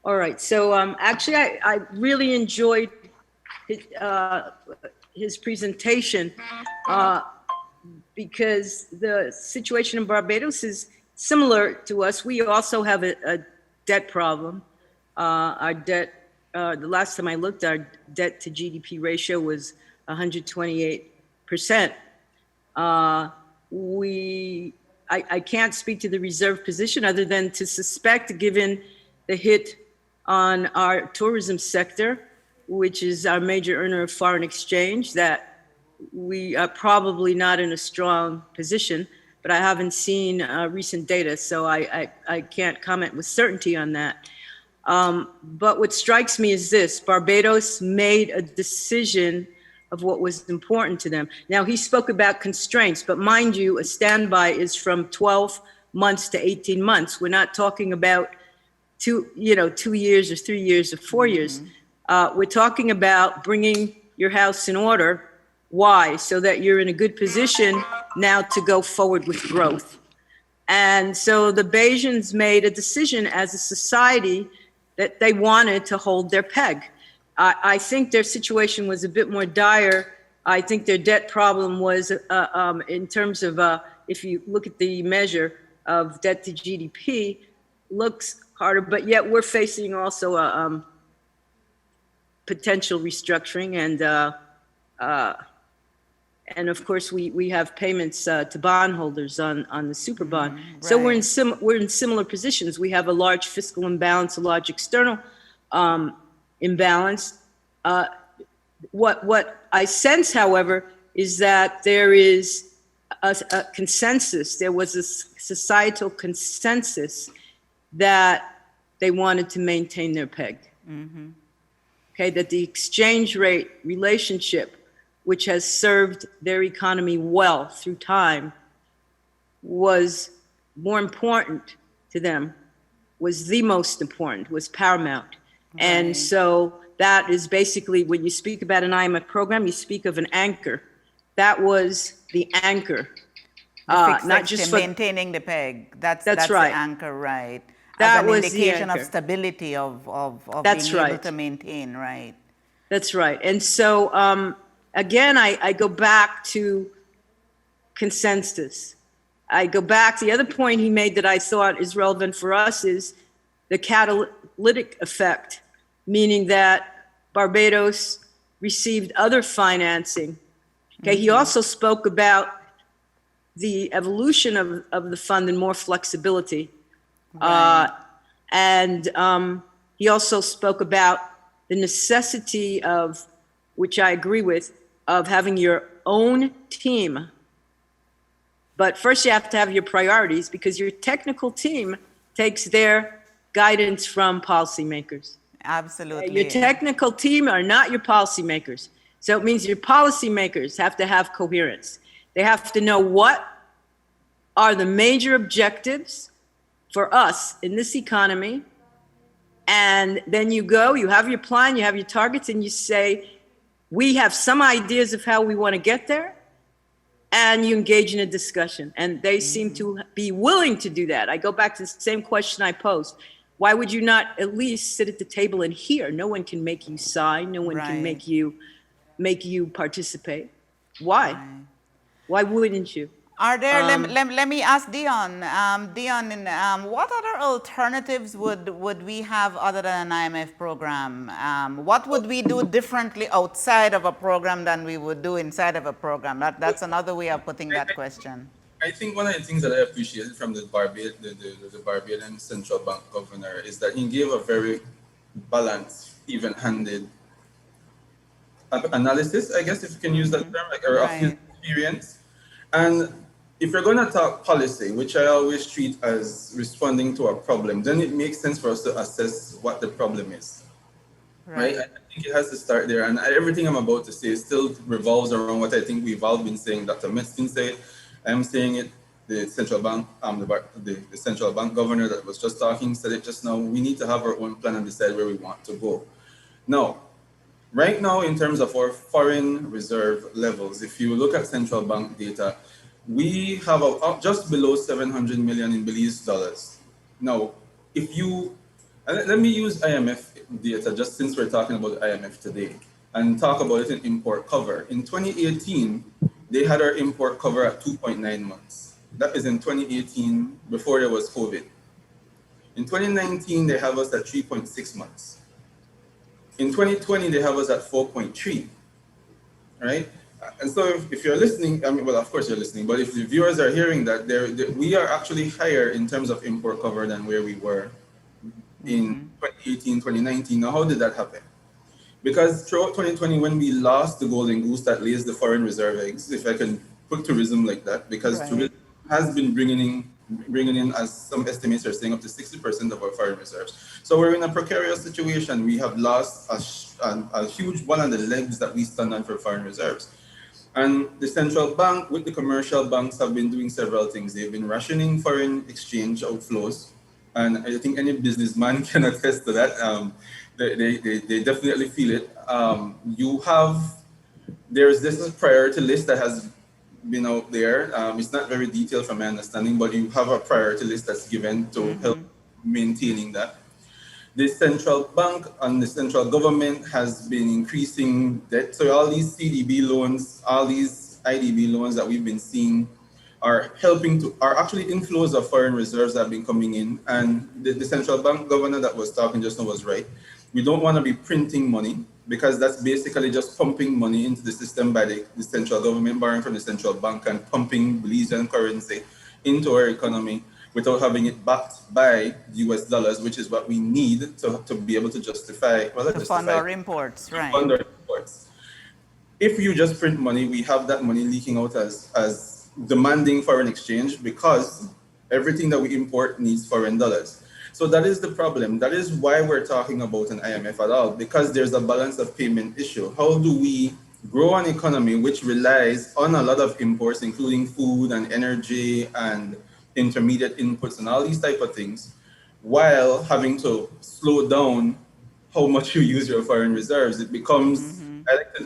All right. So actually, I really enjoyed his presentation because the situation in Barbados is similar to us. We also have a debt problem. Our debt, the last time I looked, our debt to GDP ratio was 128%. I can't speak to the reserve position other than to suspect, given the hit on our tourism sector, which is our major earner of foreign exchange, that we are probably not in a strong position, but I haven't seen recent data, so I can't comment with certainty on that. But what strikes me is this: Barbados made a decision of what was important to them. Now, he spoke about constraints, but mind you, a standby is from 12 months to 18 months. We're not talking about 2 years or 3 years or 4 years. We're talking about bringing your house in order. Why? So that you're in a good position now to go forward with growth. And so the Bajans made a decision as a society that they wanted to hold their peg. I think their situation was a bit more dire. I think their debt problem was, in terms of, if you look at the measure of debt to GDP, looks harder, but yet we're facing also a potential restructuring, and of course we have payments to bondholders on the super bond. Right. So we're in similar positions. We have a large fiscal imbalance, a large external imbalance. What I sense, however, is that there is a consensus. There was a societal consensus that they wanted to maintain their peg. Okay, that the exchange rate relationship, which has served their economy well through time, was more important to them, was the most important, was paramount. Right. And so that is basically, when you speak about an IMF program, you speak of an anchor. That was the anchor. Not just for maintaining the peg. That's right. The anchor, right? That as an was indication the of stability of That's being able right. to maintain, right? That's right. And so again, I go back to consensus. I go back, the other point he made that I thought is relevant for us is the catalytic effect, meaning that Barbados received other financing. Okay, he also spoke about the evolution of the fund and more flexibility. Right. And he also spoke about the necessity of, which I agree with, of having your own team. But first you have to have your priorities, because your technical team takes their guidance from policymakers. Absolutely. Your technical team are not your policymakers. So it means your policymakers have to have coherence. They have to know what are the major objectives for us in this economy. And then you go, you have your plan, you have your targets, and you say, we have some ideas of how we want to get there, and you engage in a discussion. And they seem to be willing to do that. I go back to the same question I posed. Why would you not at least sit at the table and hear? No one can make you sign. No one can make you participate. Why? Right. Why wouldn't you? Are there, let me ask Dion. Dion, what other alternatives would we have other than an IMF program? What would we do differently outside of a program than we would do inside of a program? That's another way of putting that question. I think one of the things that I appreciated from the Barbadian central bank governor is that he gave a very balanced, even-handed analysis, I guess, if you can use that term, like of his experience. And if you're going to talk policy, which I always treat as responding to a problem, then it makes sense for us to assess what the problem is. Right? I think it has to start there. And everything I'm about to say still revolves around what I think we've all been saying. Dr. Mestin said, I'm saying it, the central bank, the central bank governor that was just talking said it just now. We need to have our own plan and decide where we want to go. Now, right now, in terms of our foreign reserve levels, if you look at central bank data, we have just below 700 million in Belize dollars. Now, if you, let me use IMF data, just since we're talking about IMF today, and talk about it in import cover. In 2018, they had our import cover at 2.9 months. That is in 2018, before there was COVID. In 2019, they have us at 3.6 months. In 2020, they have us at 4.3, right? And so if you're listening, I mean, well, of course you're listening, but if the viewers are hearing that, we are actually higher in terms of import cover than where we were in 2018, 2019. Now, how did that happen? Because throughout 2020, when we lost the golden goose that lays the foreign reserve eggs, if I can put tourism like that, because tourism has been bringing in bringing in, as some estimates are saying, up to 60% of our foreign reserves. So we're in a precarious situation. We have lost a huge one of the legs that we stand on for foreign reserves. And the central bank with the commercial banks have been doing several things. They've been rationing foreign exchange outflows. And I think any businessman can attest to that. They definitely feel it. There's this priority list that has been out there. It's not very detailed from my understanding, but you have a priority list that's given to help maintaining that. The central bank and the central government has been increasing debt. So all these CDB loans, all these IDB loans that we've been seeing are actually inflows of foreign reserves that have been coming in. And the central bank governor that was talking just now was right. We don't want to be printing money, because that's basically just pumping money into the system by the central government, borrowing from the central bank and pumping Belizean currency into our economy without having it backed by US dollars, which is what we need to be able to justify. Fund our imports, right? Fund our imports. If you just print money, we have that money leaking out as demanding foreign exchange, because everything that we import needs foreign dollars. So that is the problem. That is why we're talking about an IMF at all, because there's a balance of payment issue. How do we grow an economy which relies on a lot of imports, including food and energy and intermediate inputs and all these type of things, while having to slow down how much you use your foreign reserves? It becomes,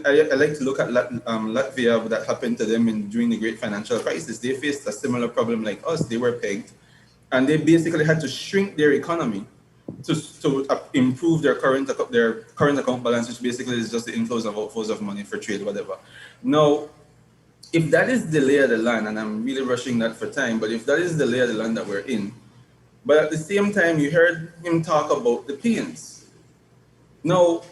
I like to look at Latvia, that happened to them during the great financial crisis. They faced a similar problem like us. They were pegged, and they basically had to shrink their economy to improve their current account balance, which basically is just the inflows and outflows of money for trade, whatever. Now, if that is the lay of the land, and I'm really rushing that for time, but if that is the lay of the land that we're in, but at the same time, you heard him talk about the pains. Now,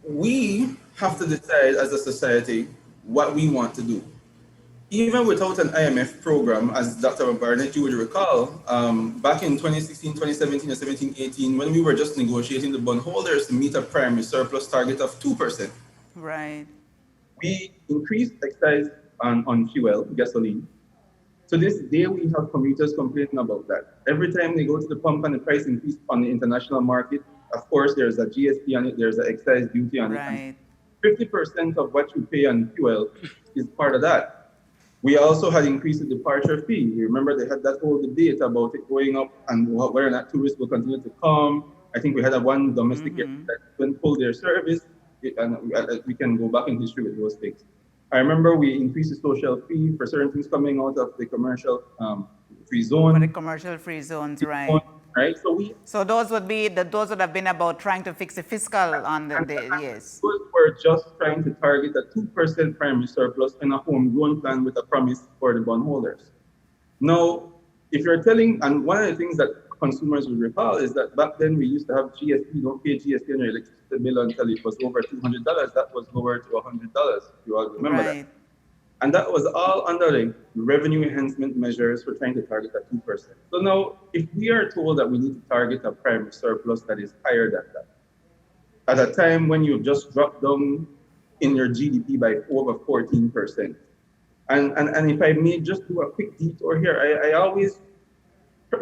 we have to decide as a society what we want to do. Even without an IMF program, as Dr. Barnett, you would recall, back in 2016, 2017, or 17, 18, when we were just negotiating the bondholders to meet a primary surplus target of 2%. Right. We increased excise on fuel, gasoline. To this day, we have commuters complaining about that. Every time they go to the pump and the price increase on the international market, of course, there's a GST on it, there's an excise duty on it. 50% of what you pay on fuel is part of that. We also had increased the departure fee. You remember they had that whole debate about it going up and whether or not tourists will continue to come. I think we had one domestic that went pull their service, and we can go back in history with those things. I remember we increased the social fee for certain things coming out of the commercial free zone. For the commercial free zones, right? Right. So those would have been about trying to fix the fiscal on the yes. We're just trying to target a 2% primary surplus in a homegrown plan with a promise for the bondholders. Now, if you're telling, and one of the things that consumers will recall is that back then we used to have GST. You don't pay GST on your electricity bill until it was over $200. That was lowered to $100. You all remember that? And that was all under the revenue enhancement measures for trying to target that 2%. So now, if we are told that we need to target a primary surplus that is higher than that, at a time when you've just dropped down in your GDP by over 14%, and if I may just do a quick detour here, I always,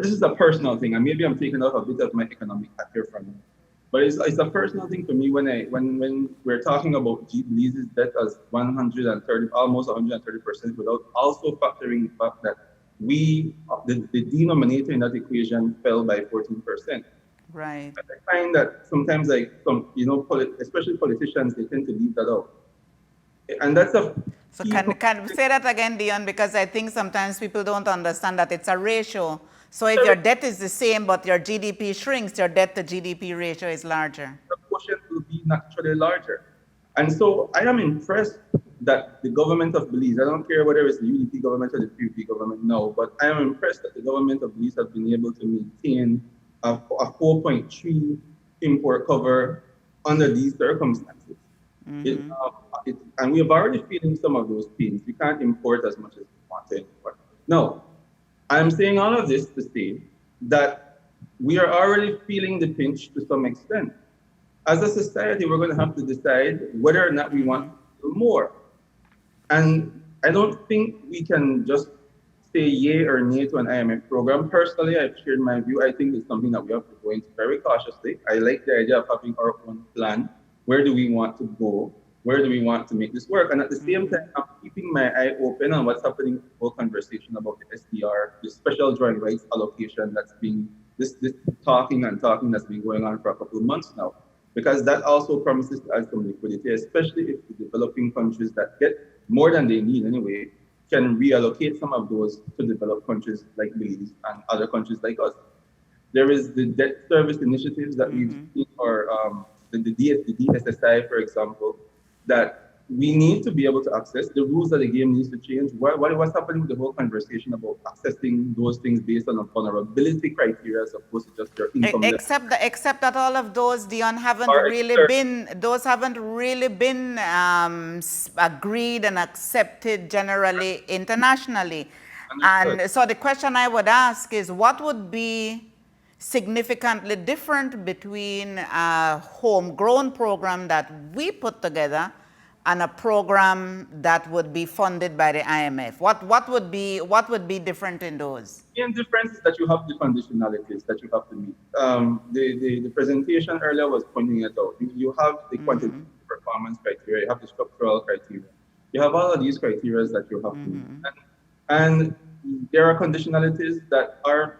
this is a personal thing, and maybe I'm taking out a bit of my economic hat here from you. But it's a personal thing for me when we're talking about Belize's debt as 130, almost 130%, without also factoring the fact that the denominator in that equation fell by 14%. Right. And I find that sometimes, especially politicians, they tend to leave that out. And that's a. So can say that again, Dion, because I think sometimes people don't understand that it's a ratio. So if your debt is the same, but your GDP shrinks, your debt to GDP ratio is larger. The quotient will be naturally larger. And so I am impressed that the government of Belize, I don't care whether it's the UDP government or the PUP government, no, but I am impressed that the government of Belize has been able to maintain a 4.3 import cover under these circumstances. And we have already feeling some of those pains. We can't import as much as we want to import. No. I'm saying all of this to say that we are already feeling the pinch to some extent. As a society, we're going to have to decide whether or not we want to do more. And I don't think we can just say yay or nay to an IMF program. Personally, I've shared my view. I think it's something that we have to go into very cautiously. I like the idea of having our own plan. Where do we want to go? Where do we want to make this work? And at the same time, I'm keeping my eye open on what's happening in the whole conversation about the SDR, the special drawing rights allocation that's being this talking and talking that's been going on for a couple of months now. Because that also promises to add some liquidity, especially if the developing countries that get more than they need anyway can reallocate some of those to developed countries like Belize and other countries like us. There is the debt service initiatives that we've seen, or the DSSI, for example, that we need to be able to access. The rules of the game needs to change. What's happening with the whole conversation about accessing those things based on a vulnerability criteria as opposed to just your income level? Except that all of those, Dion, haven't really been agreed and accepted generally internationally. Understood. And so the question I would ask is, what would be significantly different between a homegrown program that we put together and a program that would be funded by the IMF? What would be different in those? The main difference is that you have the conditionalities that you have to meet. The presentation earlier was pointing it out. You have the quantitative performance criteria, you have the structural criteria. You have all of these criteria that you have to meet. And there are conditionalities that are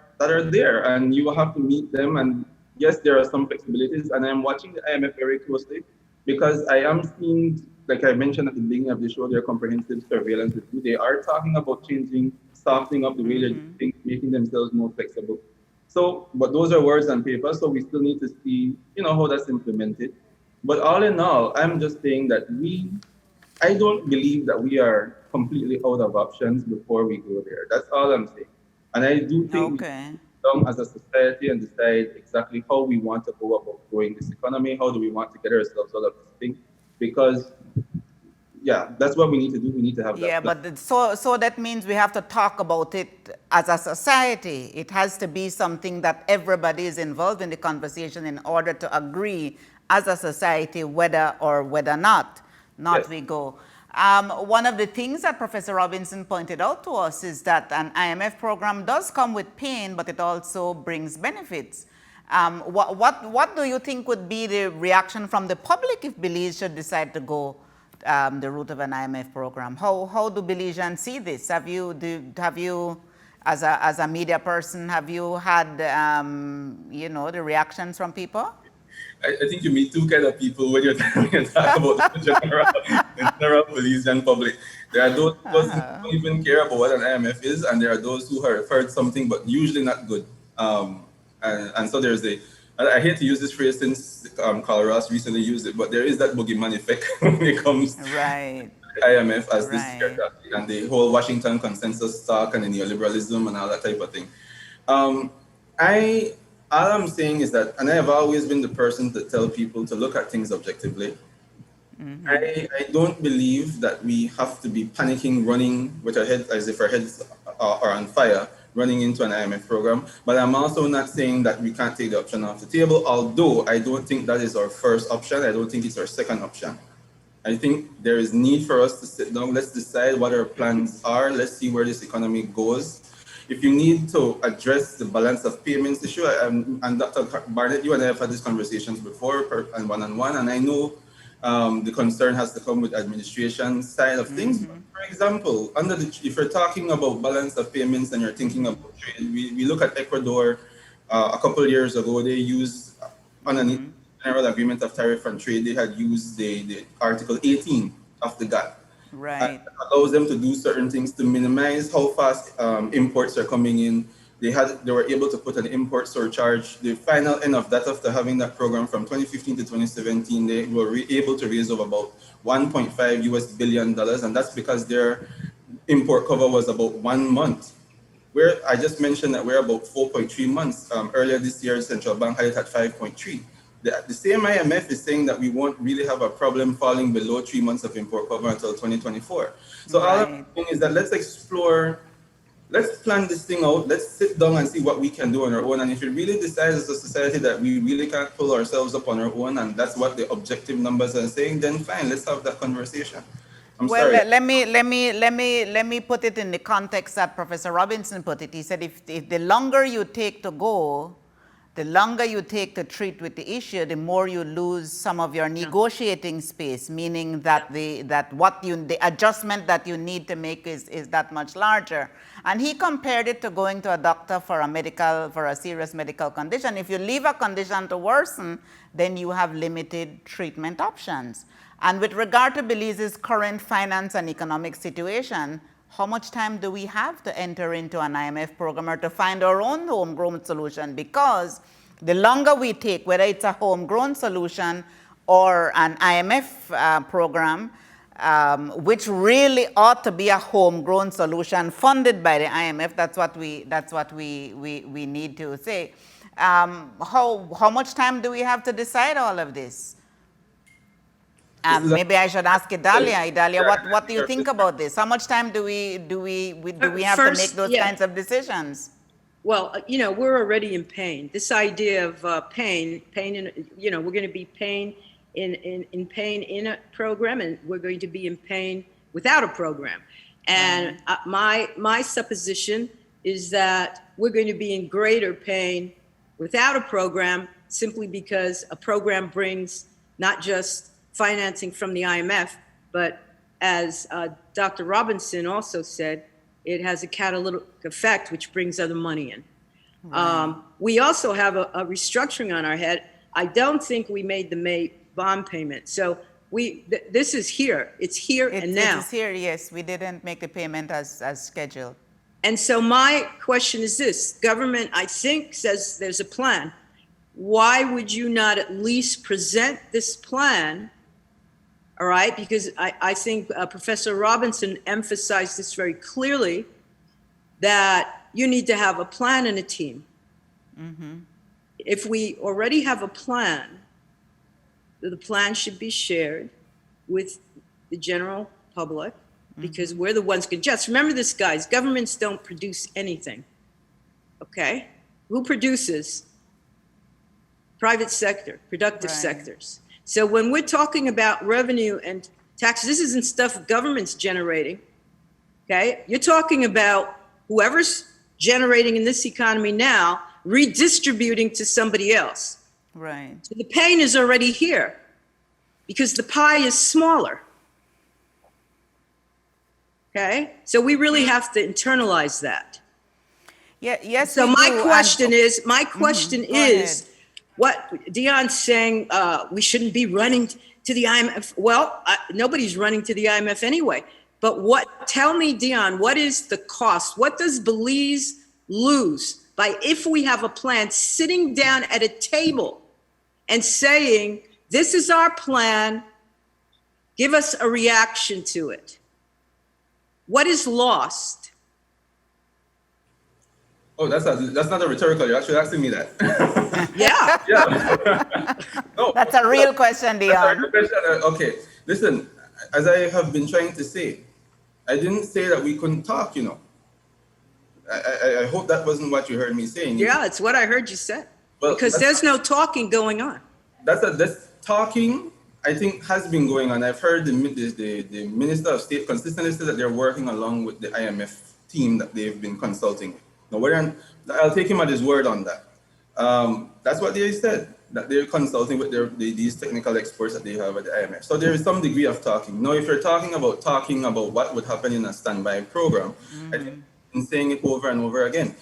there, and you will have to meet them. And yes, there are some flexibilities, and I'm watching the IMF very closely because I am seeing, like I mentioned at the beginning of the show, their comprehensive surveillance review. They are talking about changing, softening up the way they're doing things, making themselves more flexible. So, but those are words on paper, so we still need to see, how that's implemented. But all in all, I'm just saying that I don't believe that we are completely out of options before we go there. That's all I'm saying. And I do think we come as a society and decide exactly how we want to go about growing this economy. How do we want to get ourselves out of this thing? Because, that's what we need to do. We need to have that. Yeah, but so that means we have to talk about it as a society. It has to be something that everybody is involved in the conversation in order to agree as a society whether not Yes. we go. One of the things that Professor Robinson pointed out to us is that an IMF program does come with pain, but it also brings benefits. What do you think would be the reaction from the public if Belize should decide to go the route of an IMF program? How do Belizeans see this? Have you, as a media person, have you had the reactions from people? I think you meet two kind of people when you talk about the general Belizean public. There are those who don't even care about what an IMF is, and there are those who have heard something, but usually not good. And so there's I hate to use this phrase since Carl Ross recently used it, but there is that boogeyman effect when it comes to IMF as this and the whole Washington consensus talk and the neoliberalism and all that type of thing. All I'm saying is that, and I have always been the person to tell people to look at things objectively. I don't believe that we have to be panicking, running with our heads as if our heads are on fire, running into an IMF program. But I'm also not saying that we can't take the option off the table, although I don't think that is our first option. I don't think it's our second option. I think there is need for us to sit down. Let's decide what our plans are. Let's see where this economy goes. If you need to address the balance of payments issue, and Dr. Barnett, you and I have had these conversations before and one-on-one, and I know the concern has to come with administration side of things. For example, if you're talking about balance of payments and you're thinking about trade, we look at Ecuador a couple of years ago. They used on a general agreement of tariff and trade. They had used the Article 18 of the GATT. Right. It allows them to do certain things to minimize how fast imports are coming in. They were able to put an import surcharge. The final end of that, after having that program from 2015 to 2017, they were able to raise over about $1.5 billion, and that's because their import cover was about 1 month. I just mentioned that we're about 4.3 months. Earlier this year, Central Bank had it at 5.3. The same IMF is saying that we won't really have a problem falling below 3 months of import cover until 2024. So all I'm saying is that let's explore, let's plan this thing out, let's sit down and see what we can do on our own. And if we really decide as a society that we really can't pull ourselves up on our own, and that's what the objective numbers are saying, then fine, let's have that conversation. Well, sorry. let me put it in the context that Professor Robinson put it. He said if the longer you take to go, the longer you take to treat with the issue, the more you lose some of your negotiating space, meaning that the adjustment that you need to make is that much larger. And he compared it to going to a doctor for a serious medical condition. If you leave a condition to worsen, then you have limited treatment options. And with regard to Belize's current finance and economic situation, how much time do we have to enter into an IMF program or to find our own homegrown solution? Because the longer we take, whether it's a homegrown solution or an IMF program, which really ought to be a homegrown solution funded by the IMF, that's what we need to say. How much time do we have to decide all of this? Maybe I should ask Idalia. Idalia, what do you think about this? How much time do we have to make those kinds of decisions? Well, we're already in pain. This idea of pain in, we're going to be pain in pain in a program, and we're going to be in pain without a program. And my supposition is that we're going to be in greater pain without a program, simply because a program brings not just financing from the IMF, but as Dr. Robinson also said, it has a catalytic effect which brings other money in. Right. We also have a restructuring on our head. I don't think we made the May bond payment. So this is here. It's here and now. It is here, yes. We didn't make the payment as scheduled. And so my question is this. Government, I think, says there's a plan. Why would you not at least present this plan? All right, because I think Professor Robinson emphasized this very clearly, that you need to have a plan and a team. Mm-hmm. If we already have a plan, the plan should be shared with the general public, because we're the ones can just remember this, guys. Governments don't produce anything. Okay, who produces? Private sector, productive sectors. So when we're talking about revenue and taxes, this isn't stuff government's generating, okay? You're talking about whoever's generating in this economy now, redistributing to somebody else. Right. So the pain is already here because the pie is smaller, okay? So we really have to internalize that. Yeah, yes. So my question is, what Dion's saying, we shouldn't be running to the IMF. Well, nobody's running to the IMF anyway. But tell me, Dion, what is the cost? What does Belize lose by if we have a plan sitting down at a table and saying, this is our plan, give us a reaction to it? What is lost? Oh, that's not a rhetorical. You're actually asking me that. Yeah. No, that's a real question, Dion. Okay, listen. As I have been trying to say, I didn't say that we couldn't talk. I hope that wasn't what you heard me saying. Yeah, it's what I heard you say. Well, because there's no talking going on. This talking, I think, has been going on. I've heard the Minister of State consistently say that they're working along with the IMF team that they've been consulting with. Now, I'll take him at his word on that. That's what they said, that they're consulting with these technical experts that they have at the IMF. So there is some degree of talking. Now, if you're talking about what would happen in a standby program, I think I'm saying it over and over again.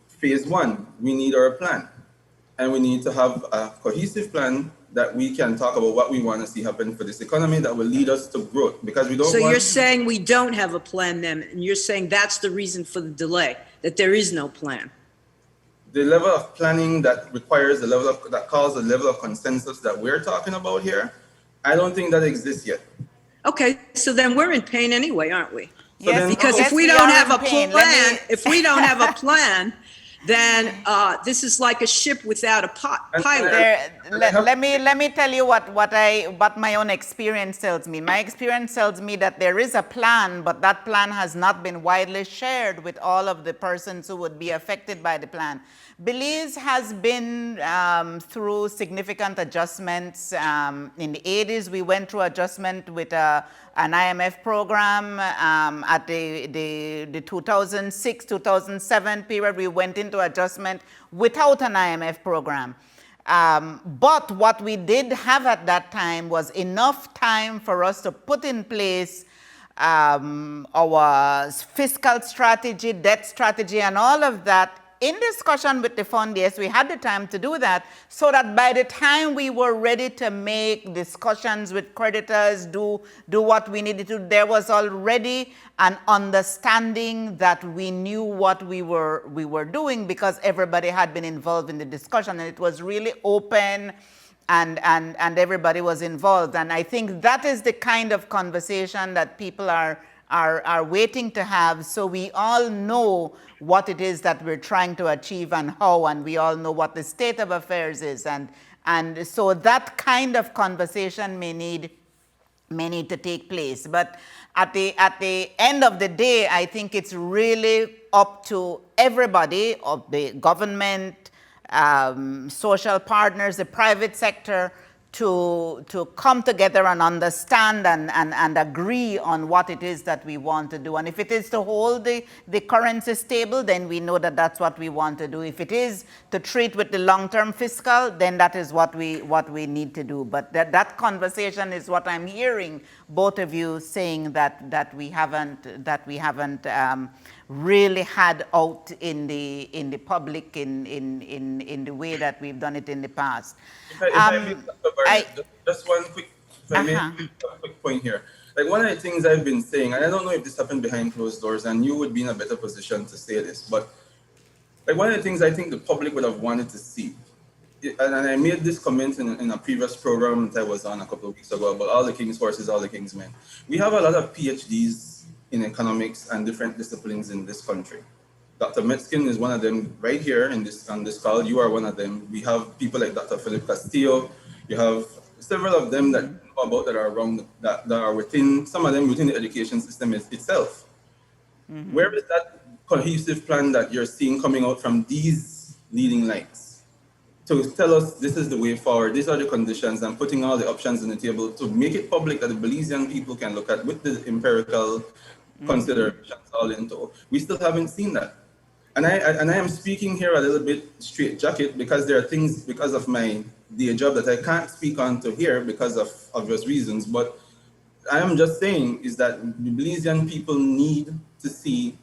Phase one, we need our plan. And we need to have a cohesive plan that we can talk about what we want to see happen for this economy that will lead us to growth. Because we don't So you're saying we don't have a plan then, and you're saying that's the reason for the delay, that there is no plan. The level of planning that requires that calls the level of consensus that we're talking about here, I don't think that exists yet. Okay, so then we're in pain anyway, aren't we? So Yes, because if we don't have a plan, then this is like a ship without a pilot. Let me tell you what my own experience tells me. My experience tells me that there is a plan, but that plan has not been widely shared with all of the persons who would be affected by the plan. Belize has been through significant adjustments. In the 80s, we went through adjustment with an IMF program. At the 2006, 2007 period, we went into adjustment without an IMF program. But what we did have at that time was enough time for us to put in place our fiscal strategy, debt strategy, and all of that in discussion with the fund. Yes, we had the time to do that, so that by the time we were ready to make discussions with creditors, do what we needed to, there was already an understanding that we knew what we were doing, because everybody had been involved in the discussion, and it was really open, and everybody was involved. And I think that is the kind of conversation that people are waiting to have, so we all know what it is that we're trying to achieve and how, and we all know what the state of affairs is. And so that kind of conversation may need to take place. But at the end of the day, I think it's really up to everybody, of the government, social partners, the private sector, to come together and understand and agree on what it is that we want to do. And if it is to hold the currency stable, then we know that that's what we want to do. If it is to treat with the long-term fiscal, then that is what we need to do. But that conversation is what I'm hearing both of you saying that we haven't really had out in the public in the way that we've done it in the past. Just one quick, if I may, a quick point here. Like, one of the things I've been saying, and I don't know if this happened behind closed doors, and you would be in a better position to say this, but like, one of the things I think the public would have wanted to see, and I made this comment in a previous program that I was on a couple of weeks ago about all the king's horses, all the king's men. We have a lot of PhDs in economics and different disciplines in this country. Dr. Metzkin is one of them right here on this call. You are one of them. We have people like Dr. Philip Castillo. You have several of them that know about that are around, that are within, some of them within the education system itself. Mm-hmm. Where is that cohesive plan that you're seeing coming out from these leading lights to tell us this is the way forward, these are the conditions, and putting all the options on the table to make it public that the Belizean people can look at with the empirical considerations all into? We still haven't seen that. And I am speaking here a little bit straight jacket, because there are things because of my day job that I can't speak on to here because of obvious reasons. But I am just saying is that the Belizean people need to see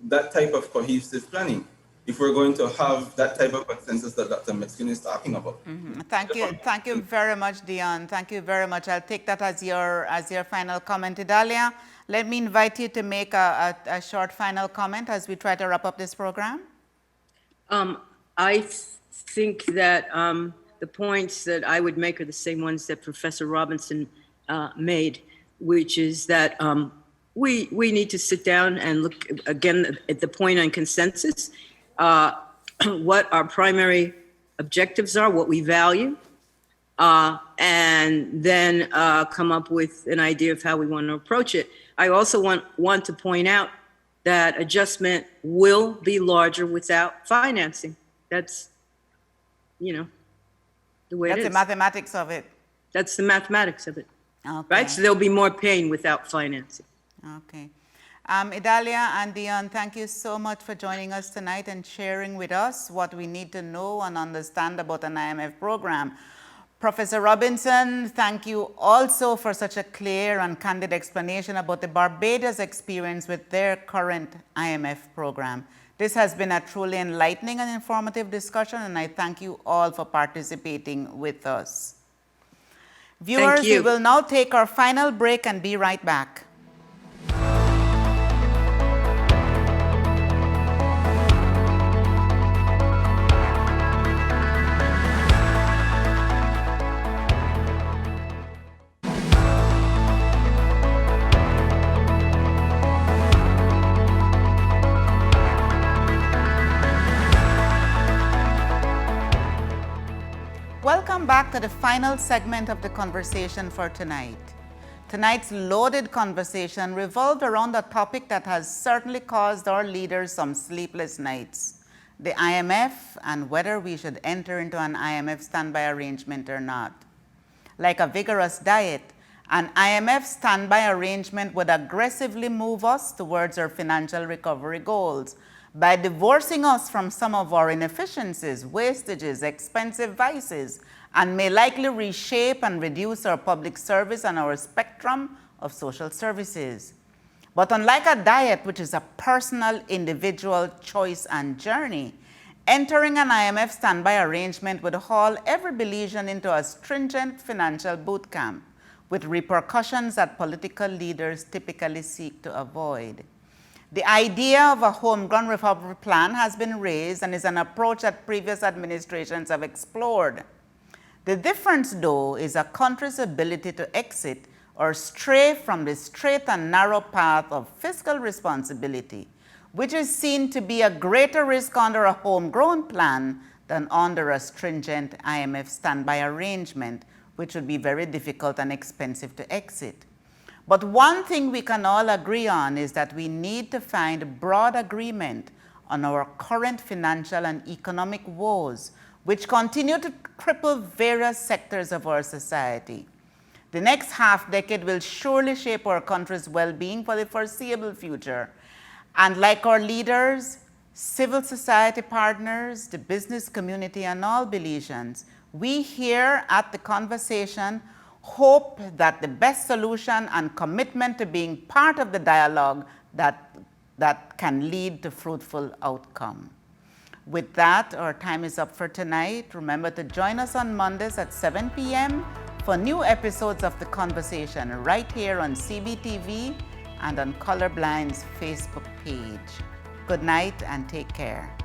that type of cohesive planning if we're going to have that type of consensus that Dr. Metzkin is talking about. Mm-hmm. Thank you very much, Dion. Thank you very much. I'll take that as your final comment. Idalia, let me invite you to make a short final comment as we try to wrap up this program. I think that the points that I would make are the same ones that Professor Robinson made, which is that we need to sit down and look again at the point on consensus, what our primary objectives are, what we value, and then come up with an idea of how we want to approach it. I also want to point out that adjustment will be larger without financing. That's, the way it is. That's the mathematics of it. That's the mathematics of it. Okay. Right? So there'll be more pain without financing. Okay. Idalia and Dion, thank you so much for joining us tonight and sharing with us what we need to know and understand about an IMF program. Professor Robinson, thank you also for such a clear and candid explanation about the Barbados experience with their current IMF program. This has been a truly enlightening and informative discussion, and I thank you all for participating with us. Viewers, we will now take our final break and be right back. Welcome back to the final segment of the conversation for tonight. Tonight's loaded conversation revolved around a topic that has certainly caused our leaders some sleepless nights: the IMF and whether we should enter into an IMF standby arrangement or not. Like a vigorous diet, an IMF standby arrangement would aggressively move us towards our financial recovery goals by divorcing us from some of our inefficiencies, wastages, expensive vices, and may likely reshape and reduce our public service and our spectrum of social services. But unlike a diet, which is a personal, individual choice and journey, entering an IMF standby arrangement would haul every Belizean into a stringent financial boot camp with repercussions that political leaders typically seek to avoid. The idea of a homegrown recovery plan has been raised and is an approach that previous administrations have explored. The difference, though, is a country's ability to exit or stray from the straight and narrow path of fiscal responsibility, which is seen to be a greater risk under a homegrown plan than under a stringent IMF standby arrangement, which would be very difficult and expensive to exit. But one thing we can all agree on is that we need to find broad agreement on our current financial and economic woes, which continue to cripple various sectors of our society. The next half decade will surely shape our country's well-being for the foreseeable future. And like our leaders, civil society partners, the business community, and all Belizeans, we here at The Conversation hope that the best solution and commitment to being part of the dialogue that can lead to fruitful outcome. With that, our time is up for tonight. Remember to join us on Mondays at 7 p.m. for new episodes of The Conversation right here on CBTV and on Colorblind's Facebook page. Good night and take care.